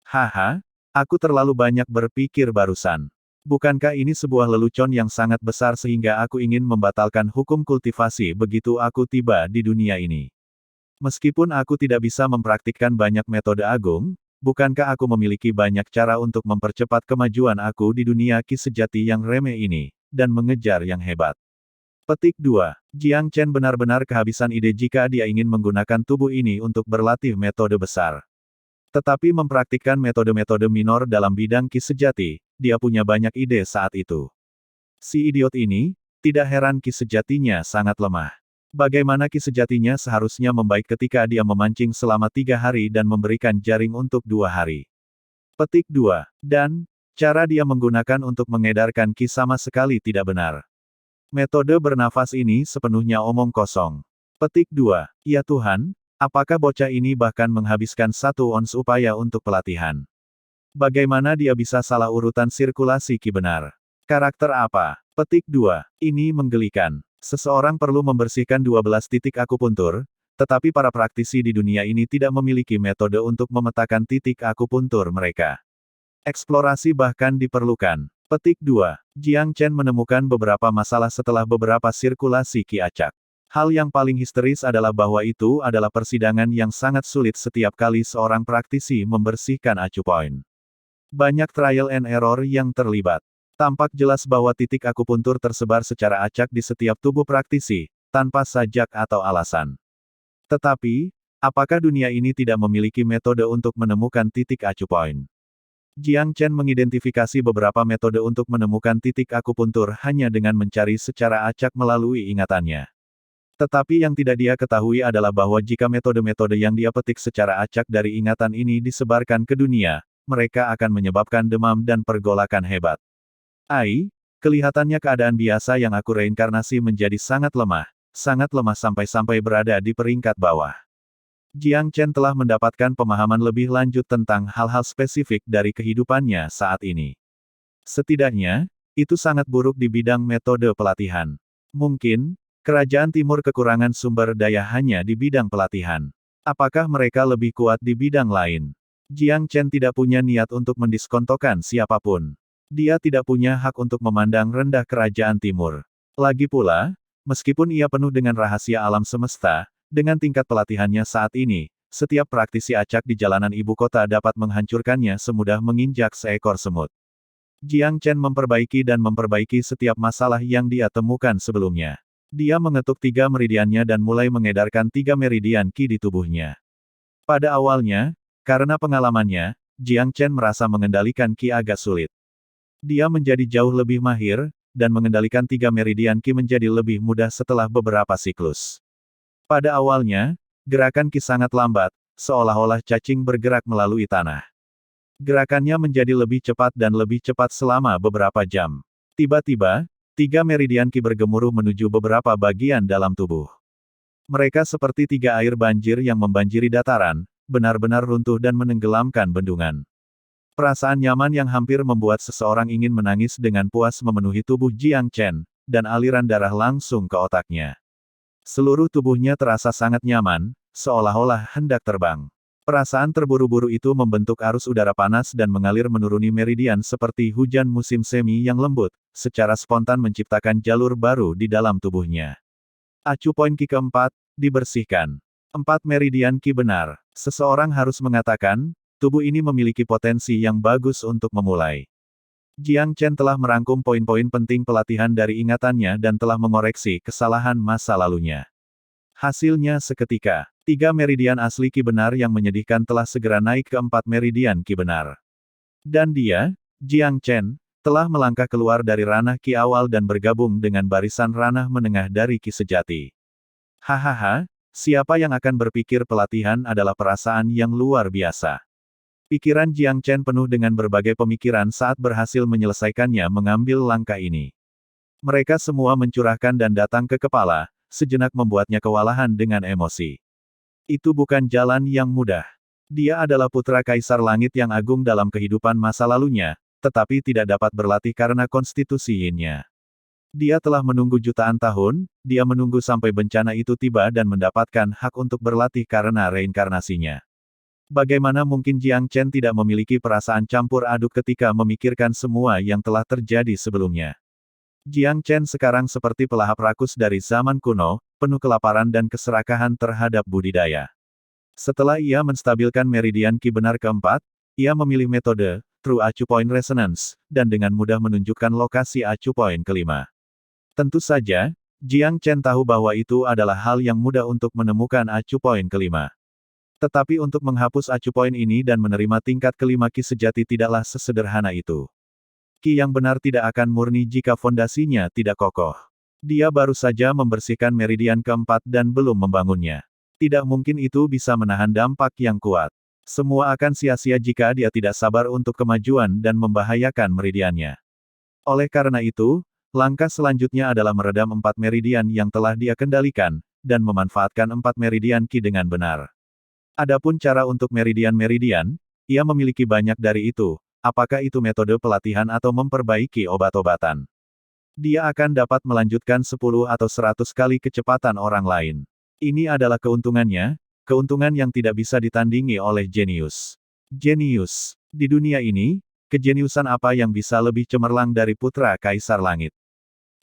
Speaker 1: Haha. Aku terlalu banyak berpikir barusan. Bukankah ini sebuah lelucon yang sangat besar sehingga aku ingin membatalkan hukum kultivasi begitu aku tiba di dunia ini? Meskipun aku tidak bisa mempraktikkan banyak metode agung, bukankah aku memiliki banyak cara untuk mempercepat kemajuan aku di dunia ki sejati yang remeh ini, dan mengejar yang hebat? Petik 2. Jiang Chen benar-benar kehabisan ide jika dia ingin menggunakan tubuh ini untuk berlatih metode besar. Tetapi mempraktikkan metode-metode minor dalam bidang ki sejati, dia punya banyak ide saat itu. Si idiot ini, tidak heran ki sejatinya sangat lemah. Bagaimana ki sejatinya seharusnya membaik ketika dia memancing selama 3 hari dan memberikan jaring untuk 2 hari. Petik 2. Dan, cara dia menggunakan untuk mengedarkan ki sama sekali tidak benar. Metode bernafas ini sepenuhnya omong kosong. Petik 2. Ya Tuhan, apakah bocah ini bahkan menghabiskan 1 ons upaya untuk pelatihan? Bagaimana dia bisa salah urutan sirkulasi ki benar? Karakter apa? Petik 2. Ini menggelikan. Seseorang perlu membersihkan 12 titik akupuntur, tetapi para praktisi di dunia ini tidak memiliki metode untuk memetakan titik akupuntur mereka. Eksplorasi bahkan diperlukan. Petik 2. Jiang Chen menemukan beberapa masalah setelah beberapa sirkulasi ki acak. Hal yang paling histeris adalah bahwa itu adalah persidangan yang sangat sulit setiap kali seorang praktisi membersihkan acupoint. Banyak trial and error yang terlibat. Tampak jelas bahwa titik akupuntur tersebar secara acak di setiap tubuh praktisi, tanpa sajak atau alasan. Tetapi, apakah dunia ini tidak memiliki metode untuk menemukan titik acupoint? Jiang Chen mengidentifikasi beberapa metode untuk menemukan titik akupuntur hanya dengan mencari secara acak melalui ingatannya. Tetapi yang tidak dia ketahui adalah bahwa jika metode-metode yang dia petik secara acak dari ingatan ini disebarkan ke dunia, mereka akan menyebabkan demam dan pergolakan hebat. Kelihatannya keadaan biasa yang aku reinkarnasi menjadi sangat lemah sampai-sampai berada di peringkat bawah. Jiang Chen telah mendapatkan pemahaman lebih lanjut tentang hal-hal spesifik dari kehidupannya saat ini. Setidaknya, itu sangat buruk di bidang metode pelatihan. Mungkin, kerajaan timur kekurangan sumber daya hanya di bidang pelatihan. Apakah mereka lebih kuat di bidang lain? Jiang Chen tidak punya niat untuk mendiskontokan siapapun. Dia tidak punya hak untuk memandang rendah kerajaan timur. Lagi pula, meskipun ia penuh dengan rahasia alam semesta, dengan tingkat pelatihannya saat ini, setiap praktisi acak di jalanan ibu kota dapat menghancurkannya semudah menginjak seekor semut. Jiang Chen memperbaiki dan memperbaiki setiap masalah yang dia temukan sebelumnya. Dia mengetuk 3 meridiannya dan mulai mengedarkan 3 meridian Qi di tubuhnya. Pada awalnya, karena pengalamannya, Jiang Chen merasa mengendalikan Qi agak sulit. Dia menjadi jauh lebih mahir, dan mengendalikan 3 meridian Qi menjadi lebih mudah setelah beberapa siklus. Pada awalnya, gerakan Qi sangat lambat, seolah-olah cacing bergerak melalui tanah. Gerakannya menjadi lebih cepat dan lebih cepat selama beberapa jam. Tiba-tiba, 3 meridian Qi bergemuruh menuju beberapa bagian dalam tubuh. Mereka seperti 3 air banjir yang membanjiri dataran, benar-benar runtuh dan menenggelamkan bendungan. Perasaan nyaman yang hampir membuat seseorang ingin menangis dengan puas memenuhi tubuh Jiang Chen, dan aliran darah langsung ke otaknya. Seluruh tubuhnya terasa sangat nyaman, seolah-olah hendak terbang. Perasaan terburu-buru itu membentuk arus udara panas dan mengalir menuruni meridian seperti hujan musim semi yang lembut, secara spontan menciptakan jalur baru di dalam tubuhnya. Acu poin Qi keempat, dibersihkan. 4 meridian Qi benar. Seseorang harus mengatakan, tubuh ini memiliki potensi yang bagus untuk memulai. Jiang Chen telah merangkum poin-poin penting pelatihan dari ingatannya dan telah mengoreksi kesalahan masa lalunya. Hasilnya seketika, 3 meridian asli Qi benar yang menyedihkan telah segera naik ke 4 meridian Qi benar. Dan dia, Jiang Chen, telah melangkah keluar dari ranah Qi awal dan bergabung dengan barisan ranah menengah dari Qi sejati. Hahaha, siapa yang akan berpikir pelatihan adalah perasaan yang luar biasa. Pikiran Jiang Chen penuh dengan berbagai pemikiran saat berhasil menyelesaikannya mengambil langkah ini. Mereka semua mencurahkan dan datang ke kepala, sejenak membuatnya kewalahan dengan emosi. Itu bukan jalan yang mudah. Dia adalah putra Kaisar Langit yang agung dalam kehidupan masa lalunya, tetapi tidak dapat berlatih karena konstitusi yin-nya. Dia telah menunggu jutaan tahun, dia menunggu sampai bencana itu tiba dan mendapatkan hak untuk berlatih karena reinkarnasinya. Bagaimana mungkin Jiang Chen tidak memiliki perasaan campur aduk ketika memikirkan semua yang telah terjadi sebelumnya? Jiang Chen sekarang seperti pelahap rakus dari zaman kuno, penuh kelaparan dan keserakahan terhadap budidaya. Setelah ia menstabilkan meridian Qi benar keempat, ia memilih metode True Acu Point Resonance, dan dengan mudah menunjukkan lokasi acu point kelima. Tentu saja, Jiang Chen tahu bahwa itu adalah hal yang mudah untuk menemukan acu point kelima. Tetapi untuk menghapus acu poin ini dan menerima tingkat kelima Qi sejati tidaklah sesederhana itu. Qi yang benar tidak akan murni jika fondasinya tidak kokoh. Dia baru saja membersihkan meridian keempat dan belum membangunnya. Tidak mungkin itu bisa menahan dampak yang kuat. Semua akan sia-sia jika dia tidak sabar untuk kemajuan dan membahayakan meridiannya. Oleh karena itu, langkah selanjutnya adalah meredam 4 meridian yang telah dia kendalikan, dan memanfaatkan 4 meridian Qi dengan benar. Adapun cara untuk meridian-meridian, ia memiliki banyak dari itu, apakah itu metode pelatihan atau memperbaiki obat-obatan. Dia akan dapat melanjutkan 10 atau 100 kali kecepatan orang lain. Ini adalah keuntungannya, keuntungan yang tidak bisa ditandingi oleh jenius. Jenius. Di dunia ini, kejeniusan apa yang bisa lebih cemerlang dari putra Kaisar Langit?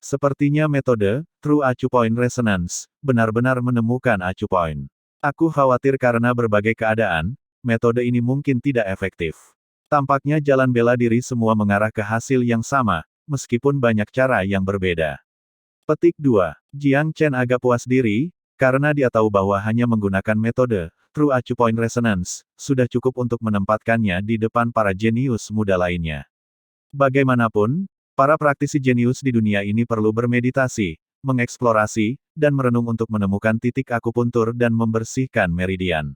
Speaker 1: Sepertinya metode True Acu Point Resonance benar-benar menemukan acu point. Aku khawatir karena berbagai keadaan, metode ini mungkin tidak efektif. Tampaknya jalan bela diri semua mengarah ke hasil yang sama, meskipun banyak cara yang berbeda. Petik 2. Jiang Chen agak puas diri, karena dia tahu bahwa hanya menggunakan metode True Acu Point Resonance sudah cukup untuk menempatkannya di depan para jenius muda lainnya. Bagaimanapun, para praktisi jenius di dunia ini perlu bermeditasi, mengeksplorasi, dan merenung untuk menemukan titik akupuntur dan membersihkan meridian.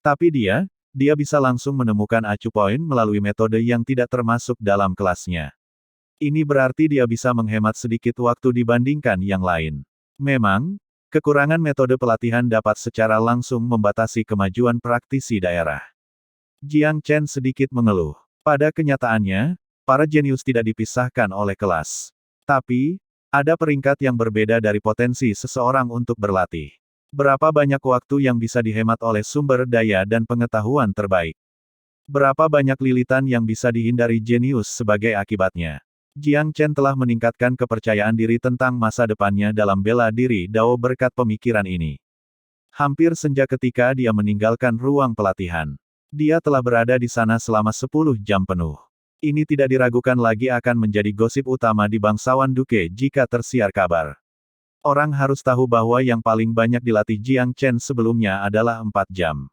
Speaker 1: Tapi dia bisa langsung menemukan acu point melalui metode yang tidak termasuk dalam kelasnya. Ini berarti dia bisa menghemat sedikit waktu dibandingkan yang lain. Memang, Kekurangan metode pelatihan dapat secara langsung membatasi kemajuan praktisi daerah. Jiang Chen sedikit mengeluh. Pada kenyataannya, para jenius tidak dipisahkan oleh kelas. Tapi, ada peringkat yang berbeda dari potensi seseorang untuk berlatih. Berapa banyak waktu yang bisa dihemat oleh sumber daya dan pengetahuan terbaik? Berapa banyak lilitan yang bisa dihindari jenius sebagai akibatnya? Jiang Chen telah meningkatkan kepercayaan diri tentang masa depannya dalam bela diri Dao berkat pemikiran ini. Hampir senja ketika dia meninggalkan ruang pelatihan. Dia telah berada di sana selama 10 jam penuh. Ini tidak diragukan lagi akan menjadi gosip utama di bangsawan Duke jika tersiar kabar. Orang harus tahu bahwa yang paling banyak dilatih Jiang Chen sebelumnya adalah 4 jam.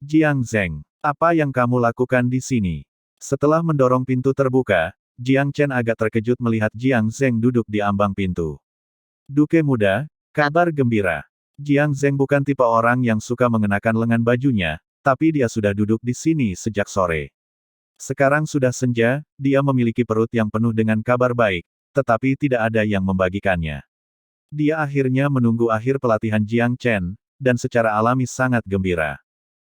Speaker 1: Jiang Zheng, apa yang kamu lakukan di sini? Setelah mendorong pintu terbuka, Jiang Chen agak terkejut melihat Jiang Zheng duduk di ambang pintu. Duke muda, kabar gembira. Jiang Zheng bukan tipe orang yang suka mengenakan lengan bajunya, tapi dia sudah duduk di sini sejak sore. Sekarang sudah senja, dia memiliki perut yang penuh dengan kabar baik, tetapi tidak ada yang membagikannya. Dia akhirnya menunggu akhir pelatihan Jiang Chen, dan secara alami sangat gembira.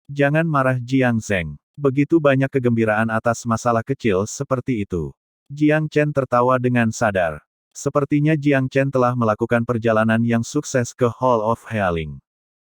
Speaker 1: Jangan marah Jiang Zheng. Begitu banyak kegembiraan atas masalah kecil seperti itu. Jiang Chen tertawa dengan sadar. Sepertinya Jiang Chen telah melakukan perjalanan yang sukses ke Hall of Healing.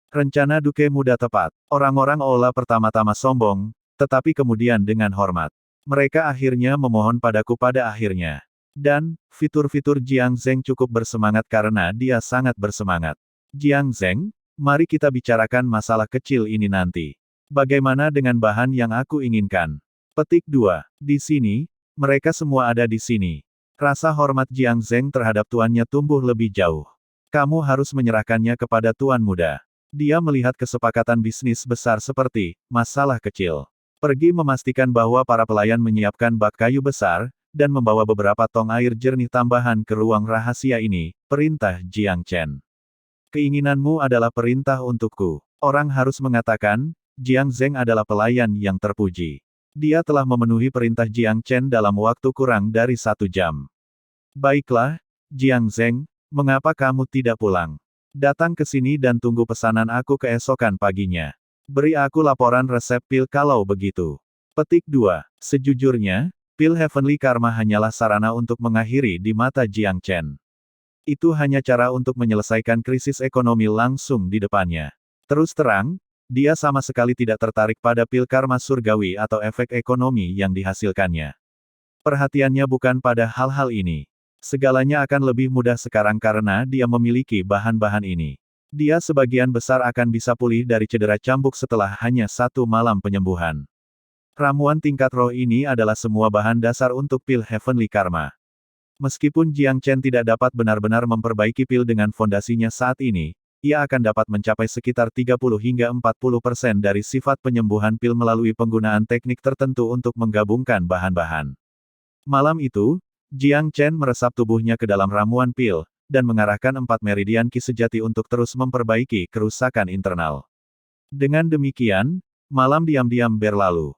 Speaker 1: Rencana Duke muda tepat. Orang-orang Ola pertama-tama sombong, tetapi kemudian dengan hormat. Mereka akhirnya memohon padaku pada akhirnya. Dan, fitur-fitur Jiang Zheng cukup bersemangat karena dia sangat bersemangat. Jiang Zheng, mari kita bicarakan masalah kecil ini nanti. Bagaimana dengan bahan yang aku inginkan? Petik 2. Di sini, mereka semua ada di sini. Rasa hormat Jiang Zheng terhadap tuannya tumbuh lebih jauh. Kamu harus menyerahkannya kepada tuan muda. Dia melihat kesepakatan bisnis besar seperti masalah kecil. Pergi memastikan bahwa para pelayan menyiapkan bak kayu besar, dan membawa beberapa tong air jernih tambahan ke ruang rahasia ini, perintah Jiang Chen. Keinginanmu adalah perintah untukku. Orang harus mengatakan, Jiang Zheng adalah pelayan yang terpuji. Dia telah memenuhi perintah Jiang Chen dalam waktu kurang dari 1 jam. Baiklah, Jiang Zheng, mengapa kamu tidak pulang? Datang ke sini dan tunggu pesanan aku keesokan paginya. Beri aku laporan resep pil kalau begitu. Petik 2. Sejujurnya, pil Heavenly Karma hanyalah sarana untuk mengakhiri di mata Jiang Chen. Itu hanya cara untuk menyelesaikan krisis ekonomi langsung di depannya. Terus terang, dia sama sekali tidak tertarik pada pil karma surgawi atau efek ekonomi yang dihasilkannya. Perhatiannya bukan pada hal-hal ini. Segalanya akan lebih mudah sekarang karena dia memiliki bahan-bahan ini. Dia sebagian besar akan bisa pulih dari cedera cambuk setelah hanya 1 malam penyembuhan. Ramuan tingkat roh ini adalah semua bahan dasar untuk pil Heavenly Karma. Meskipun Jiang Chen tidak dapat benar-benar memperbaiki pil dengan fondasinya saat ini, ia akan dapat mencapai sekitar 30 hingga 40% dari sifat penyembuhan pil melalui penggunaan teknik tertentu untuk menggabungkan bahan-bahan. Malam itu, Jiang Chen meresap tubuhnya ke dalam ramuan pil, dan mengarahkan 4 meridian ki sejati untuk terus memperbaiki kerusakan internal. Dengan demikian, malam diam-diam berlalu.